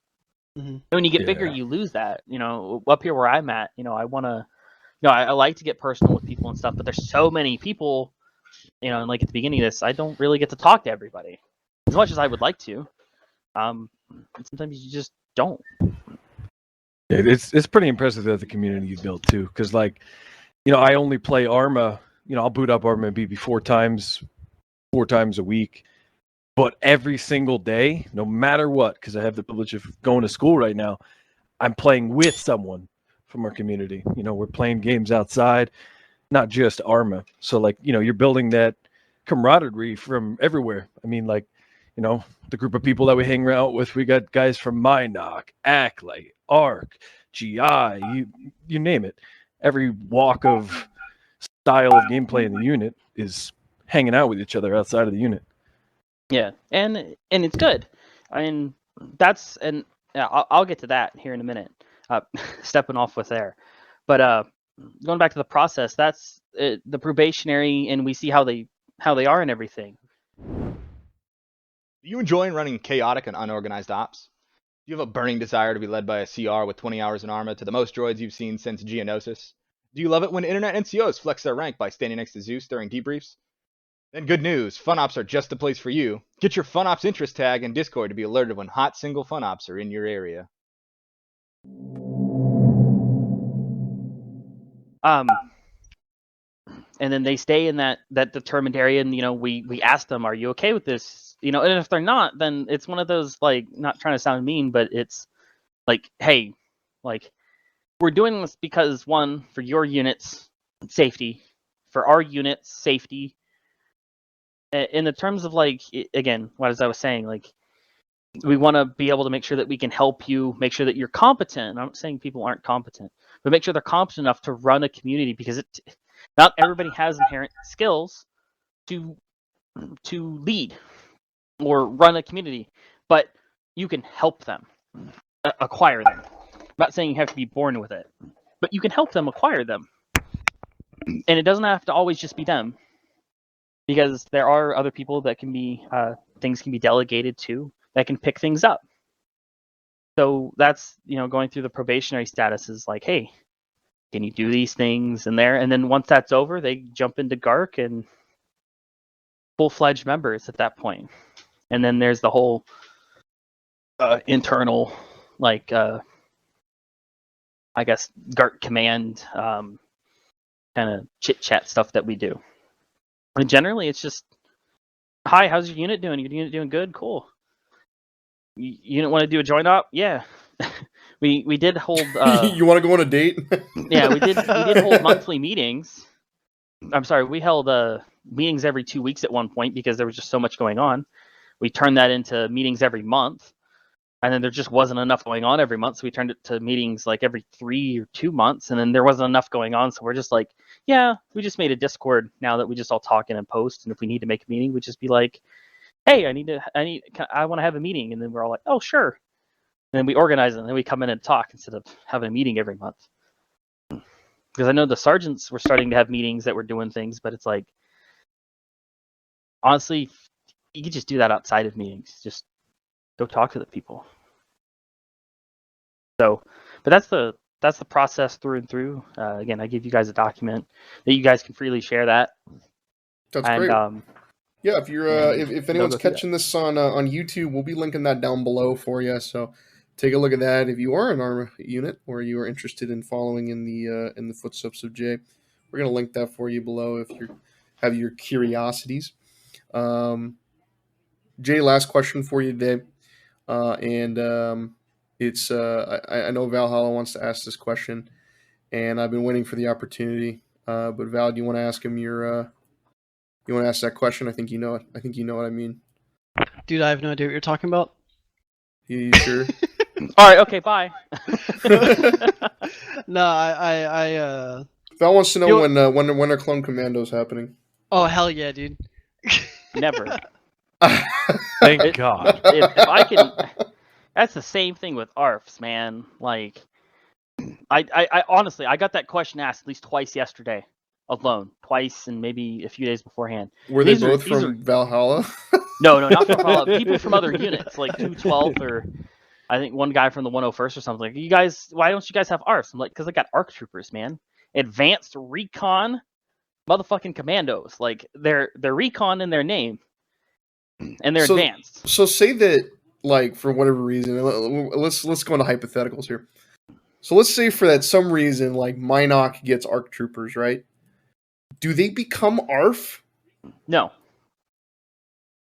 Mm-hmm. When you get bigger, you lose that. Up here where I'm at, I want to, I like to get personal with people and stuff, but there's so many people, and like at the beginning of this, I don't really get to talk to everybody as much as I would like to. Sometimes you just don't. It's pretty impressive that the community you built too, because like, I only play Arma. I'll boot up Arma and BB 4 times a week, but every single day, no matter what, because I have the privilege of going to school right now, I'm playing with someone from our community. We're playing games outside, not just Arma. So like, you're building that camaraderie from everywhere. I mean, like, the group of people that we hang out with, we got guys from Mindoc, Ackley, Arc, GI, you name it. Every walk of style of gameplay in the unit is hanging out with each other outside of the unit. Yeah, and it's good. I mean, I'll get to that here in a minute. Stepping off with there, but going back to the process, that's the probationary, and we see how they are and everything. Do you enjoy running chaotic and unorganized ops? Do you have a burning desire to be led by a CR with 20 hours in Arma to the most droids you've seen since Geonosis? Do you love it when internet NCOs flex their rank by standing next to Zeus during debriefs? Then good news, FunOps are just the place for you. Get your FunOps interest tag in Discord to be alerted when hot single FunOps are in your area. And then they stay in that determined area, and we ask them, are you okay with this? And if they're not, then it's one of those, like, not trying to sound mean, but it's like, hey, like, we're doing this because, one, for your unit's safety, for our unit's safety, in the terms of, like, again, as I was saying, like, we want to be able to make sure that we can help you, make sure that you're competent. I'm not saying people aren't competent, but make sure they're competent enough to run a community, because not everybody has inherent skills to lead or run a community, but you can help them acquire them. I'm not saying you have to be born with it, but you can help them acquire them. And it doesn't have to always just be them, because there are other people that can be, things can be delegated to, that can pick things up. So that's, going through the probationary status is like, hey, can you do these things in there? And then once that's over, they jump into GARC and full-fledged members at that point. And then there's the whole internal, like, I guess, GARC command kind of chit-chat stuff that we do. And generally, it's just, hi, how's your unit doing? Your unit doing good? Cool. You didn't want to do a joint op? Yeah. we did hold. You want to go on a date? Yeah, we did hold monthly meetings. I'm sorry, we held meetings every 2 weeks at one point because there was just so much going on. We turned that into meetings every month, and then there just wasn't enough going on every month, so we turned it to meetings like every 3 or 2 months, and then there wasn't enough going on, so we're just like, yeah, we just made a Discord now that we just all talk in and post, and if we need to make a meeting, we just be like, hey, I want to have a meeting, and then we're all like, oh, sure. And then we organize it, and then we come in and talk instead of having a meeting every month. Because I know the sergeants were starting to have meetings that were doing things, but it's like, honestly, you could just do that outside of meetings. Just go talk to the people. So, but that's the process through and through. Again, I give you guys a document that you guys can freely share that. That's great. Yeah, if you're if anyone's catching this on YouTube, we'll be linking that down below for you. So take a look at that. If you are an Arma unit or you are interested in following in the footsteps of Jay, we're gonna link that for you below if you have your curiosities. Jay, last question for you today, it's I know Valhalla wants to ask this question, and I've been waiting for the opportunity. But Val, do you want to ask him you want to ask that question? I think you know it. I think you know what I mean. Dude, I have no idea what you're talking about. You sure? All right. Okay. Bye. No, I Val wants to know when are Clone Commandos happening. Oh, hell yeah, dude. Never. Thank God. If I can, that's the same thing with ARFs, man. Like, I honestly, I got that question asked at least twice yesterday alone, twice and maybe a few days beforehand. Were they both from Valhalla? No, not from Valhalla. People from other units, like 212 or I think one guy from the 101st or something. Like, you guys, why don't you guys have ARFs? I'm like, because I got ARC troopers, man. Advanced recon motherfucking commandos. Like, they're recon in their name. And they're advanced. So say that, like, for whatever reason, let's go into hypotheticals here. So let's say for that some reason, like, Minok gets ARC troopers, right? Do they become ARF? No.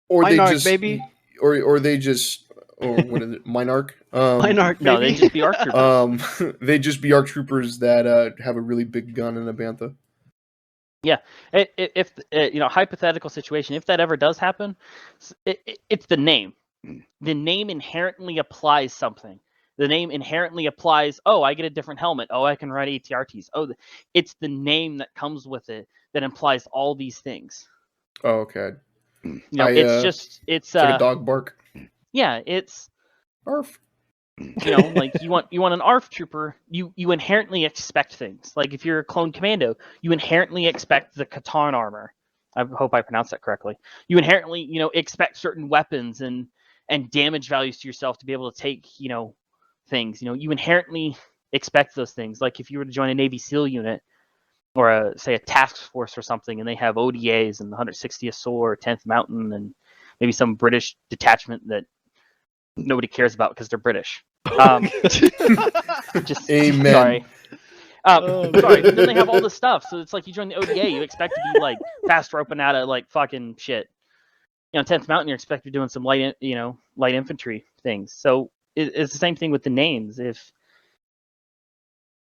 Or Minarch, they just baby. Or they just what is it? Minarch? Minarch, baby. No, they just be ARC troopers. They just be ARC troopers that have a really big gun and a bantha. Yeah, if hypothetical situation, if that ever does happen, it's the name. The name inherently applies something. The name inherently applies, oh, I get a different helmet. Oh, I can ride ATRTs. Oh, it's the name that comes with it that implies all these things. Oh, okay. It's like a dog bark. Yeah, it's ARF. Like you want an ARF trooper, you inherently expect things. Like if you're a clone commando, you inherently expect the Catan armor. I hope I pronounced that correctly. You inherently, expect certain weapons and damage values to yourself to be able to take, things. You inherently expect those things. Like if you were to join a Navy SEAL unit or say a task force or something, and they have ODAs and the 160th SOAR, 10th Mountain, and maybe some British detachment that nobody cares about because they're British. Just Amen. Sorry. Sorry. But then they have all this stuff, so it's like you join the ODA, you expect to be like fast roping out of like fucking shit. 10th Mountain, you're expected to be doing some light infantry things. So it's the same thing with the names. If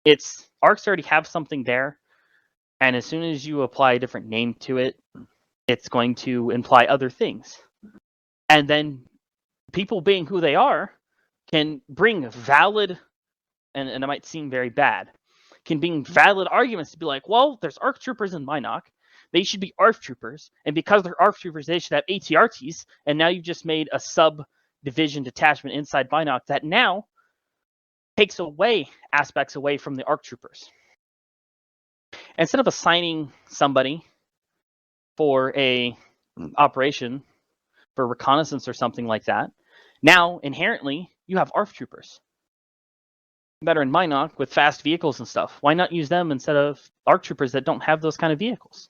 it's ARCs already have something there, and as soon as you apply a different name to it, it's going to imply other things. And then people being who they are can bring valid, and it might seem very bad, can be valid arguments to be like, well, there's ARC troopers in Minok. They should be ARC troopers. And because they're ARC troopers, they should have ATRTs. And now you've just made a sub-division detachment inside Minok that now takes away aspects away from the ARC troopers. Instead of assigning somebody for a operation, for reconnaissance or something like that, now inherently you have ARC troopers that are in Minok with fast vehicles and stuff. Why not use them instead of ARC troopers that don't have those kind of vehicles?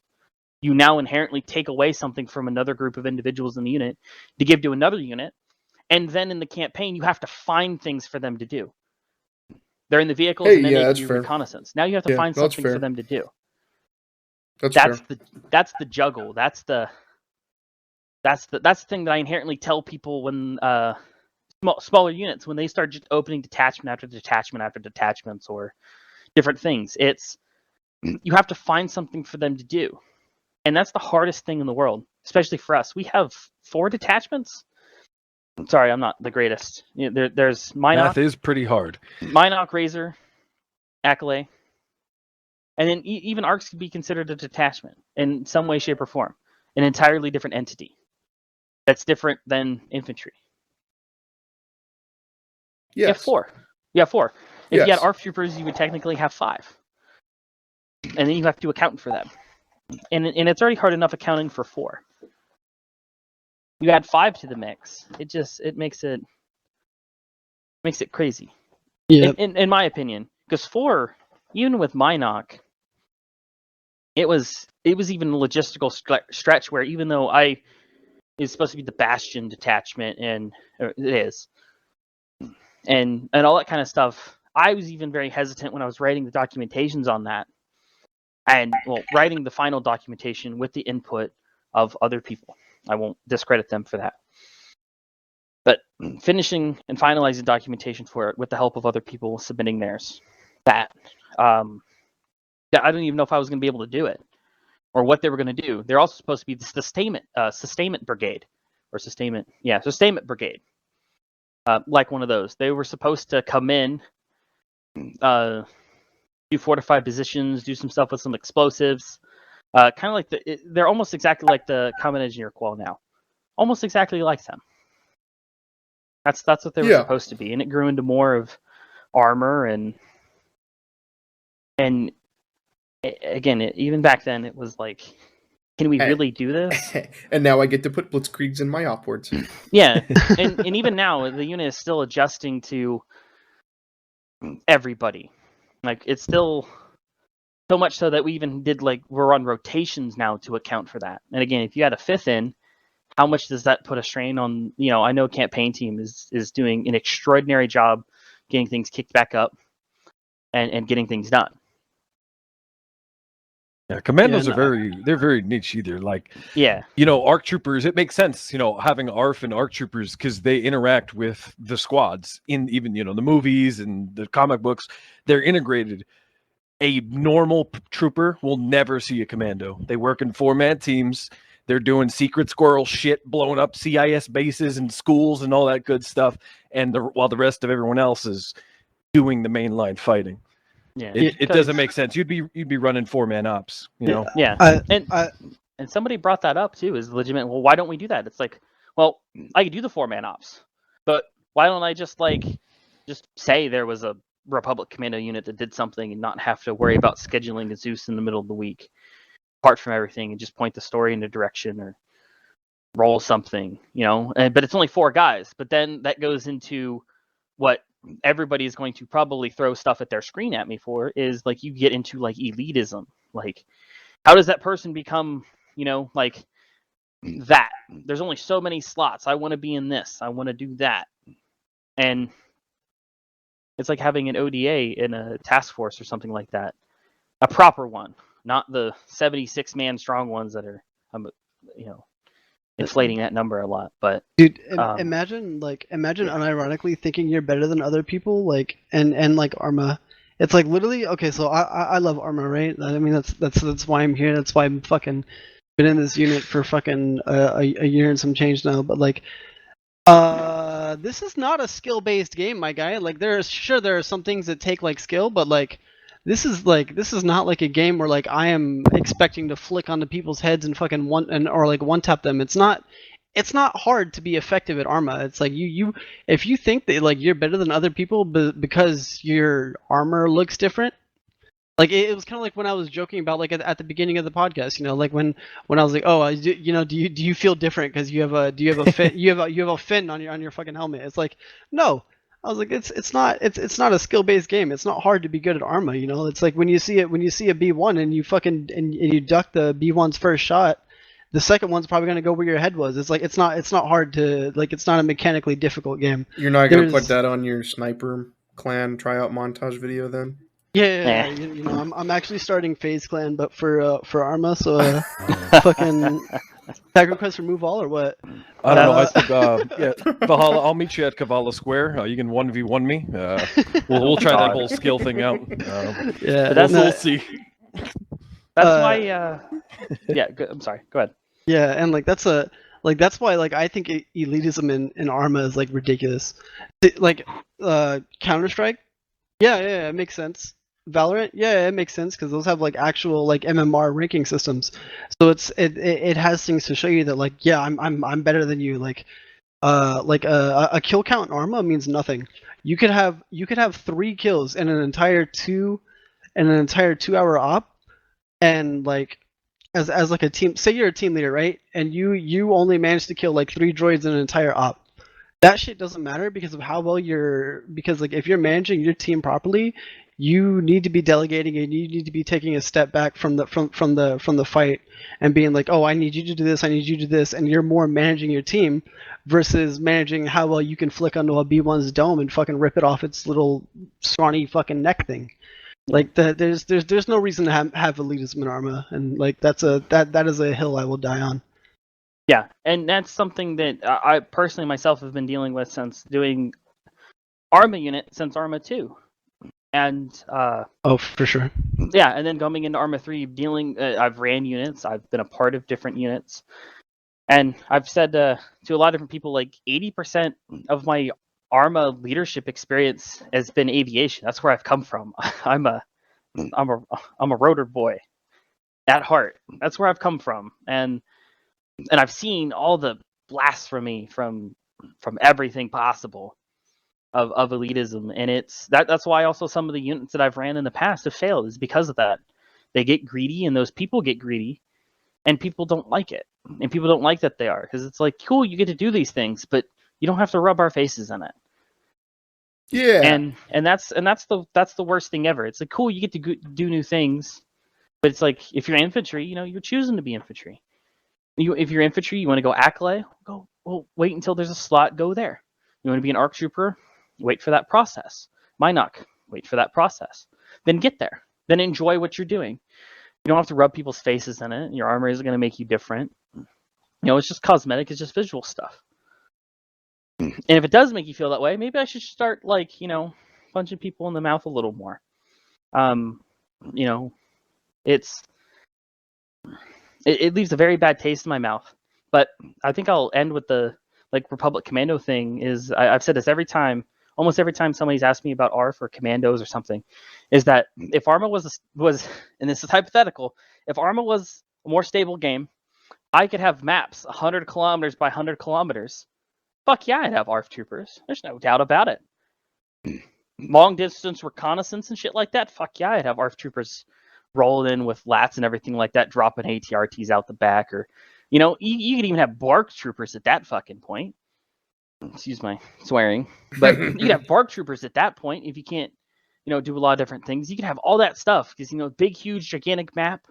You now inherently take away something from another group of individuals in the unit to give to another unit, and then in the campaign you have to find things for them to do. They're in the vehicles, and then they can do reconnaissance. Now you have to find something for them to do. That's the juggle. That's the thing that I inherently tell people when smaller units, when they start just opening detachment after detachment after detachments or different things. It's you have to find something for them to do, and that's the hardest thing in the world, especially for us. We have 4 detachments. Sorry, I'm not the greatest. There's Minok. Math is pretty hard. Minok, Razor, Accolade, and then even ARCs could be considered a detachment in some way, shape, or form. An entirely different entity that's different than infantry. Yes. You have 4. You have 4. If you had ARC troopers, you would technically have 5. And then you have to account for them. And it's already hard enough accounting for 4. You add 5 to the mix. It makes it crazy. Yeah. In my opinion, because 4, even with Minok, it was even a logistical stretch where even though it's supposed to be the Bastion detachment, and it is, and all that kind of stuff, I was even very hesitant when I was writing the documentations on that, and writing the final documentation with the input of other people. I won't discredit them for that. But finishing and finalizing documentation for it with the help of other people submitting theirs, that I don't even know if I was going to be able to do it or what they were going to do. They're also supposed to be the sustainment brigade, or sustainment brigade, like one of those. They were supposed to come in, do fortified positions, do some stuff with some explosives. Kind of like they're almost exactly like the Common Engineer Qual now. Almost exactly like them. That's what they were supposed to be, and it grew into more of armor and again, even back then, it was like, can we really do this? And now I get to put blitzkriegs in my opwards. Yeah, and even now, the unit is still adjusting to everybody. Like, it's still so much so that we even did, we're on rotations now to account for that. And again, if you had a 5th in, how much does that put a strain on, I know campaign team is doing an extraordinary job getting things kicked back up and getting things done. Yeah, commandos they're very niche either. ARC troopers, it makes sense, having ARF and ARC troopers because they interact with the squads in even, the movies and the comic books. They're integrated. A normal trooper will never see a commando. They work in 4-man teams. They're doing secret squirrel shit, blowing up CIS bases and schools and all that good stuff. And while the rest of everyone else is doing the mainline fighting. Yeah, it doesn't make sense. You'd be running 4-man ops, Yeah, and somebody brought that up too. Is legitimate. Well, why don't we do that? It's like, well, I could do the 4-man ops, but why don't I just say there was a Republic commando unit that did something and not have to worry about scheduling a Zeus in the middle of the week, apart from everything, and just point the story in a direction or roll something, But it's only 4 guys. But then that goes into what everybody is going to probably throw stuff at their screen at me for, is you get into elitism. How does that person become, that? There's only so many slots. I want to be in this. I want to do that. And it's like having an ODA in a task force or something like that. A proper one, not the 76-man strong ones that are, inflating that number a lot. But dude, imagine unironically thinking you're better than other people, and Arma. It's literally, okay, so I love Arma, right? I mean, that's why I'm here. That's why I'm fucking been in this unit for fucking a year and some change now. But this is not a skill-based game, my guy. There are some things that take skill, but this is not like a game where like I am expecting to flick onto people's heads and fucking one tap them. It's not hard to be effective at Arma. It's like you if you think that like you're better than other people because your armor looks different. Like it was kind of like when I was joking about like at the beginning of the podcast, like when I was like, oh, do you feel different because you have a fin you have a fin on your fucking helmet? It's like, no. I was like, it's not a skill based game. It's not hard to be good at Arma. It's like when you see a B1 and you fucking and you duck the B1's first shot, the second one's probably gonna go where your head was. It's like it's not hard to like it's not a mechanically difficult game. You're not gonna put that on your sniper clan tryout montage video then? Yeah. I'm actually starting FaZe Clan, but for Arma, so fucking tag request remove all or what? I don't know. I think Valhalla. I'll meet you at Kavala Square. You can 1v1 me. We'll try that whole skill thing out. We'll see. That's why. Yeah. I'm sorry. Go ahead. Yeah, and that's why I think elitism in Arma is like ridiculous. Like Counter-Strike. Yeah, it makes sense. Valorant, yeah, it makes sense because those have like actual like MMR ranking systems, so it has things to show you that like yeah I'm better than you. Like a kill count in Arma means nothing. You could have 3 kills in an entire 2-hour op, and like as like a team, say you're a team leader, right? And you only managed to kill like 3 droids in an entire op. That shit doesn't matter because of how well because like if you're managing your team properly, you need to be delegating and you need to be taking a step back from the fight and being like, oh, I need you to do this, I need you to do this, and you're more managing your team versus managing how well you can flick onto a B1's dome and fucking rip it off its little scrawny fucking neck thing. Like there's no reason to have elitism in Arma, and like that is a hill I will die on. Yeah, and that's something that I personally myself have been dealing with since doing Arma unit since Arma 2. And oh, for sure. Yeah, and then coming into Arma 3, I've ran units, I've been a part of different units, and I've said to a lot of different people, like 80% of my Arma leadership experience has been aviation. That's where I've come from. I'm a rotor boy at heart. That's where I've come from, and I've seen all the blasphemy from everything possible of elitism, and that's why also some of the units that I've ran in the past have failed is because of that. They get greedy, and those people get greedy, and people don't like it, and people don't like that they are, because it's like, cool, you get to do these things, but you don't have to rub our faces in it. Yeah, and that's the worst thing ever. It's like, cool, you get to do new things, but it's like if you're infantry, you're choosing to be infantry. If you're infantry, you want to go Acolyte, well, wait until there's a slot, go there. You want to be an ARC trooper, wait for that process. Minoc, wait for that process. Then get there. Then enjoy what you're doing. You don't have to rub people's faces in it. Your armor isn't going to make you different. It's just cosmetic. It's just visual stuff. And if it does make you feel that way, maybe I should start punching people in the mouth a little more. It leaves a very bad taste in my mouth. But I think I'll end with the Republic Commando thing. Is I've said this almost every time somebody's asked me about ARF or Commandos or something, is that if Arma was, and this is hypothetical, if Arma was a more stable game, I could have maps 100 kilometers by 100 kilometers. Fuck yeah, I'd have ARF troopers. There's no doubt about it. Long distance reconnaissance and shit like that. Fuck yeah, I'd have ARF troopers rolling in with lats and everything like that, dropping ATRTs out the back, or you could even have BARC troopers at that fucking point. Excuse my swearing, but you could have BARC troopers at that point if you can't, do a lot of different things. You could have all that stuff because big, huge, gigantic map.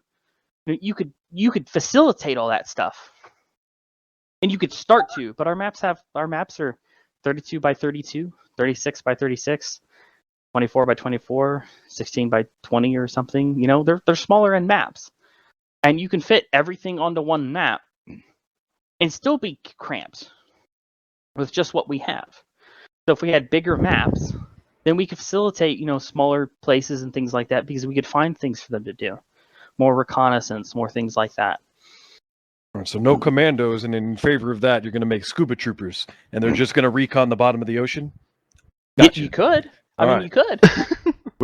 You could facilitate all that stuff, and you could start to. But our maps are 32 by 32, 36 by 36, 24 by 24, 16 by 20 or something. They're smaller in maps, and you can fit everything onto one map and still be cramped with just what we have. So if we had bigger maps, then we could facilitate, smaller places and things like that, because we could find things for them to do. More reconnaissance, more things like that. So no commandos, and in favor of that, you're going to make scuba troopers, and they're just going to recon the bottom of the ocean? Gotcha. You could. You could.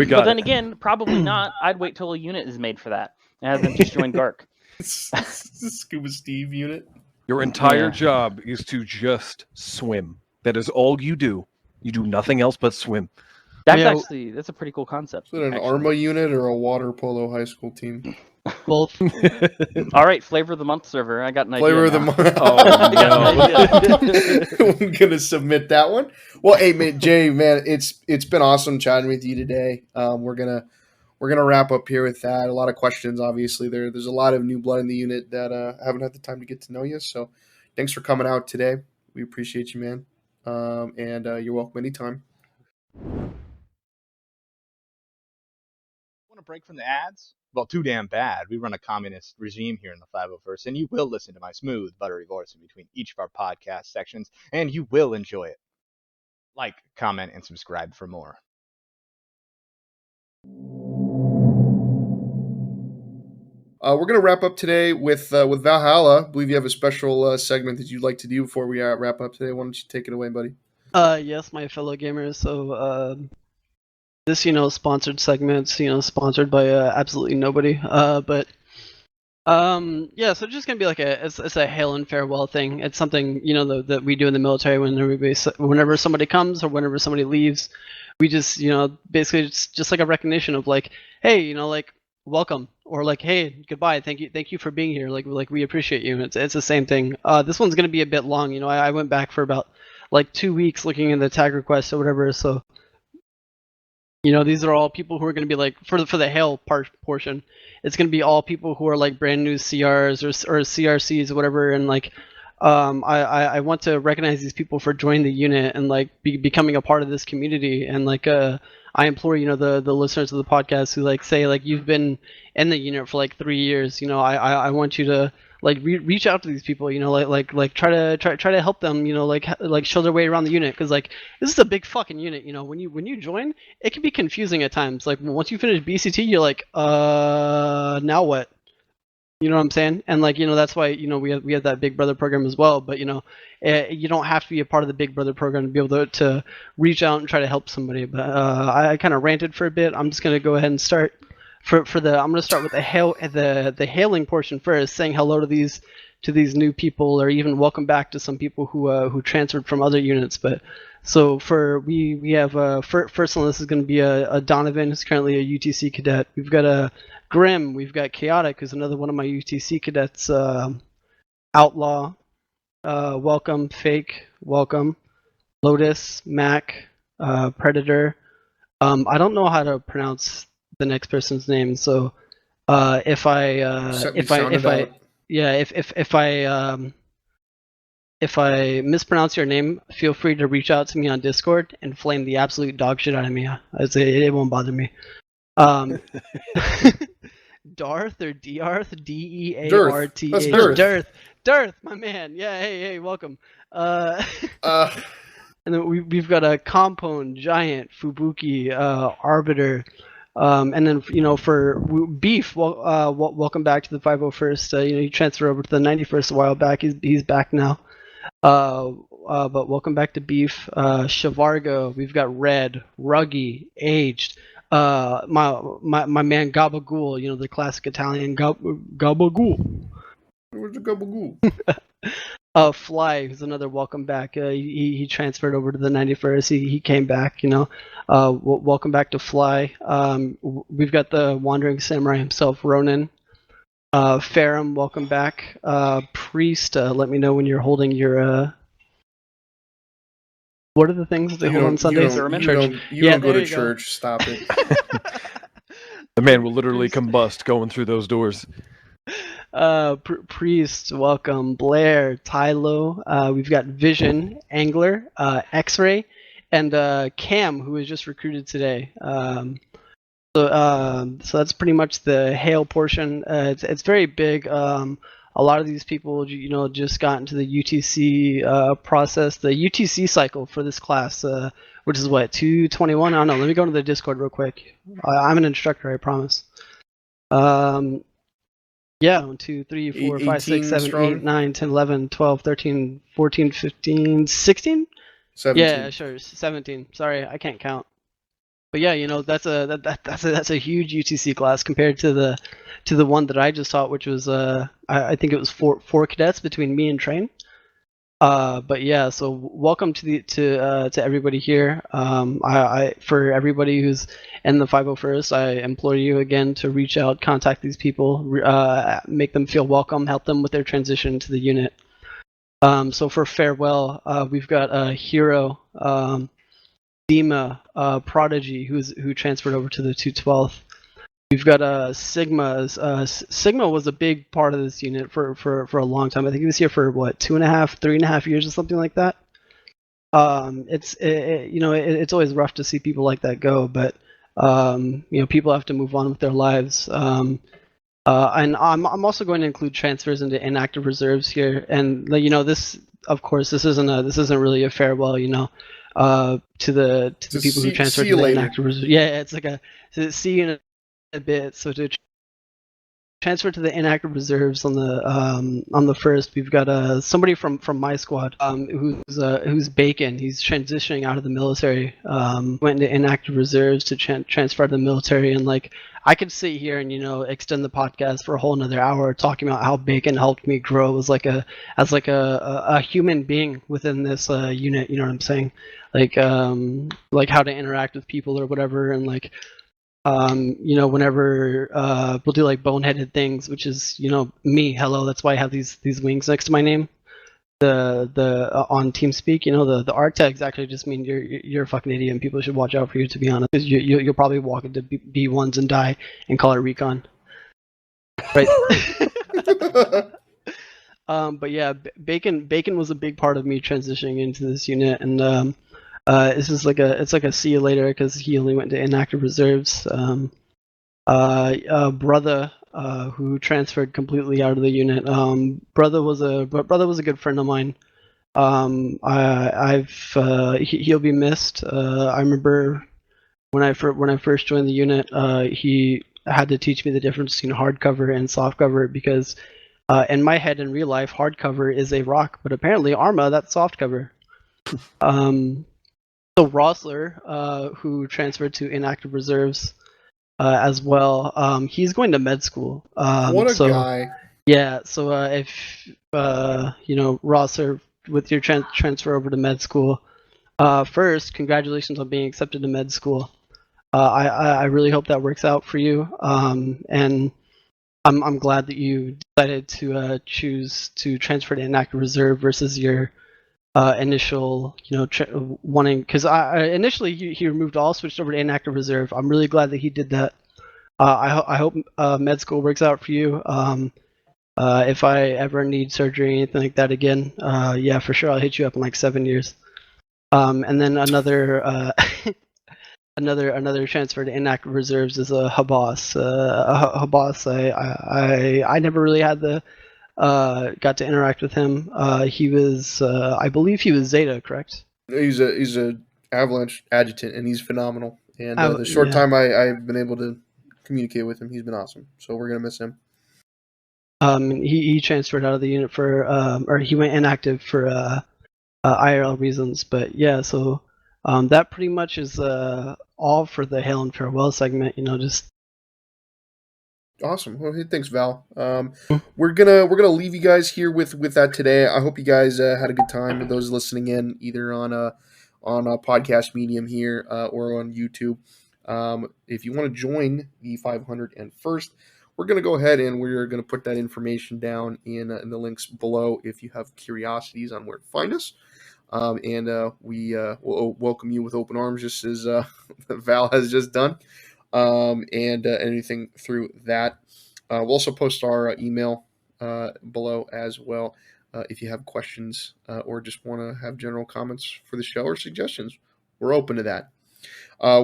We got But then it. again, probably not. I'd wait till a unit is made for that and have them just join Gark. Scuba Steve unit. Your entire Yeah. job is to just swim. That is all you do. You do nothing else but swim. That's a pretty cool concept. Is it an actually. Arma unit or a water polo high school team? Both. All right, flavor of the month server. I got an idea. Flavor of the now. month. Oh, no. I'm gonna submit that one. Well, hey, man, Jay, man, it's been awesome chatting with you today. We're gonna wrap up here with that. A lot of questions, obviously. There's a lot of new blood in the unit that haven't had the time to get to know you. So, thanks for coming out today. We appreciate you, man. And you're welcome anytime. Want a break from the ads? Well, too damn bad. We run a communist regime here in the 501st, and you will listen to my smooth, buttery voice in between each of our podcast sections, and you will enjoy it. Like, comment, and subscribe for more. We're going to wrap up today with Valhalla. I believe you have a special segment that you'd like to do before we wrap up today. Why don't you take it away, buddy? Yes, my fellow gamers. So, this, sponsored segments, sponsored by absolutely nobody. Yeah, so just gonna be like it's a hail and farewell thing. It's something that we do in the military whenever somebody comes or whenever somebody leaves. We just basically it's just like a recognition of like, hey, like welcome, or like, hey, goodbye, thank you for being here. Like we appreciate you. It's the same thing. This one's gonna be a bit long. I went back for about like 2 weeks looking in the tag requests or whatever. So these are all people who are going to be like for the hail portion. It's going to be all people who are like brand new CRs or CRCs or whatever, and like I want to recognize these people for joining the unit and like becoming a part of this community. And like I implore the listeners of the podcast who like say like you've been in the unit for like 3 years. I want you to like reach out to these people. Like try to help them. Like show their way around the unit, because like this is a big fucking unit. When you join, it can be confusing at times. Like once you finish BCT, you're like now what? You know what I'm saying? And like that's why we have that Big Brother program as well. But you don't have to be a part of the Big Brother program to be able to reach out and try to help somebody. But I kind of ranted for a bit. I'm just gonna go ahead and start I'm gonna start with the hailing portion first, saying hello to these new people, or even welcome back to some people who transferred from other units. But so we have first on this is going to be a Donovan, who's currently a UTC cadet. We've got a Grim. We've got Chaotic, who's another one of my UTC cadets. Outlaw, welcome. Fake, welcome. Lotus, Mac, Predator. I don't know how to pronounce the next person's name, so if I mispronounce your name, feel free to reach out to me on Discord and flame the absolute dog shit out of me. It won't bother me. Darth or Darth, Dearth. That's Darth. Darth, my man. Yeah, hey, welcome. And then we've got a Compone, Giant, Fubuki, Arbiter, and then for Beef, welcome back to the 501st. He transferred over to the 91st a while back. He's back now. But welcome back to Beef. Shavargo, we've got Red, Ruggy, Aged. My man Gabagool, the classic Italian Gabagool. Where's the Gabagool? Fly, who's another welcome back. He transferred over to the 91st. He came back. Welcome back to Fly. We've got the Wandering Samurai himself, Ronin. Ferrum, welcome back. Priest, let me know when you're holding your. What are the things that they hold on Sundays? You don't go to church. Stop it. The man will literally combust going through those doors. Priest, welcome. Blair, Tylo. We've got Vision, Angler, X-Ray, and Cam, who was just recruited today. So that's pretty much the hail portion. It's very big. A lot of these people, just got into the UTC process, the UTC cycle for this class, which is what, 221? I don't know. Let me go to the Discord real quick. I'm an instructor, I promise. Yeah, 1, 2, 3, 4, 5, 6, 7, strong. 8, 9, 10, 11, 12, 13, 14, 15, 16? 17. Yeah, sure, 17. Sorry, I can't count. But yeah, that's a huge UTC class compared to the one that I just taught, which was I think it was four cadets between me and Train. But yeah, so welcome to everybody here. I for everybody who's in the 501st, I implore you again to reach out, contact these people, make them feel welcome, help them with their transition to the unit. So for Fairwell, we've got Hero, Dima, Prodigy, who transferred over to the 212th. We've got Sigma. Sigma was a big part of this unit for a long time. I think he was here for what, 3.5 years or something like that. It's always rough to see people like that go, but people have to move on with their lives. And I'm also going to include transfers into inactive reserves here, and this, of course, this isn't really a farewell, to the people who transferred to the inactive reserves. Yeah, it's like see you in a bit. So to transfer to the inactive reserves on the first, we've got somebody from my squad who's Bacon. He's transitioning out of the military. Went into inactive reserves to transfer to the military, and I could sit here and extend the podcast for a whole another hour talking about how Bacon helped me grow as a human being within this unit. You know what I'm saying? Like how to interact with people or whatever, and whenever we'll do boneheaded things, which is me. Hello, that's why I have these wings next to my name. The on TeamSpeak, the art tags actually just mean you're a fucking idiot, and people should watch out for you. To be honest, because you'll probably walk into B1s and die and call it recon. Right. But yeah, Bacon was a big part of me transitioning into this unit, and this is it's like a see you later because he only went to inactive reserves. Brother, who transferred completely out of the unit. Brother was a good friend of mine. He'll be missed. I remember when I first joined the unit, he had to teach me the difference between hardcover and softcover because in my head in real life, hardcover is a rock, but apparently Arma, that's softcover. So Rinzler, who transferred to inactive reserves as well, he's going to med school. What a guy! Yeah, so if Rinzler, with your transfer over to med school, first, congratulations on being accepted to med school. I really hope that works out for you, and I'm glad that you decided to choose to transfer to inactive reserve versus your initial, wanting, because initially he removed all, switched over to inactive reserve. I'm really glad that he did that. I hope med school works out for you. If I ever need surgery or anything like that again, yeah, for sure I'll hit you up in 7 years. And then another another transfer to inactive reserves is a Habas. Habas, I never really had the got to interact with him. He was, I believe he was Zeta, correct? He's a Avalanche adjutant, and he's phenomenal. And the short time I've been able to communicate with him, he's been awesome. So we're gonna miss him. He transferred out of the unit for, or he went inactive for IRL reasons. But yeah, so that pretty much is all for the Hail and Farewell segment. Just awesome. Well, hey, thanks, Val. We're gonna leave you guys here with that today. I hope you guys had a good time. With those listening in, either on a podcast medium here or on YouTube. If you want to join the 501st, we're going to go ahead and we're going to put that information down in the links below if you have curiosities on where to find us. And we will welcome you with open arms, just as Val has just done. And anything through that. We'll also post our email below as well. If you have questions or just want to have general comments for the show or suggestions, we're open to that.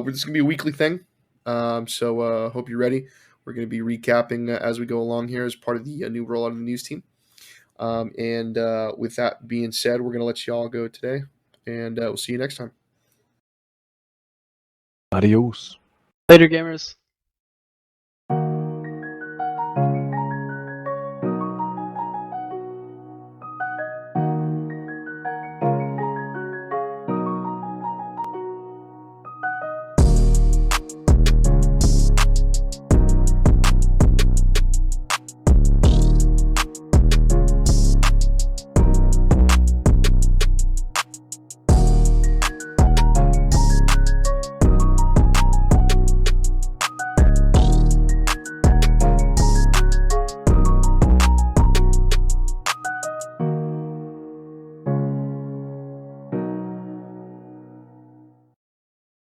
This is going to be a weekly thing, so hope you're ready. We're going to be recapping as we go along here as part of the new rollout of the news team. And with that being said, we're going to let you all go today, and we'll see you next time. Adios. Later, gamers.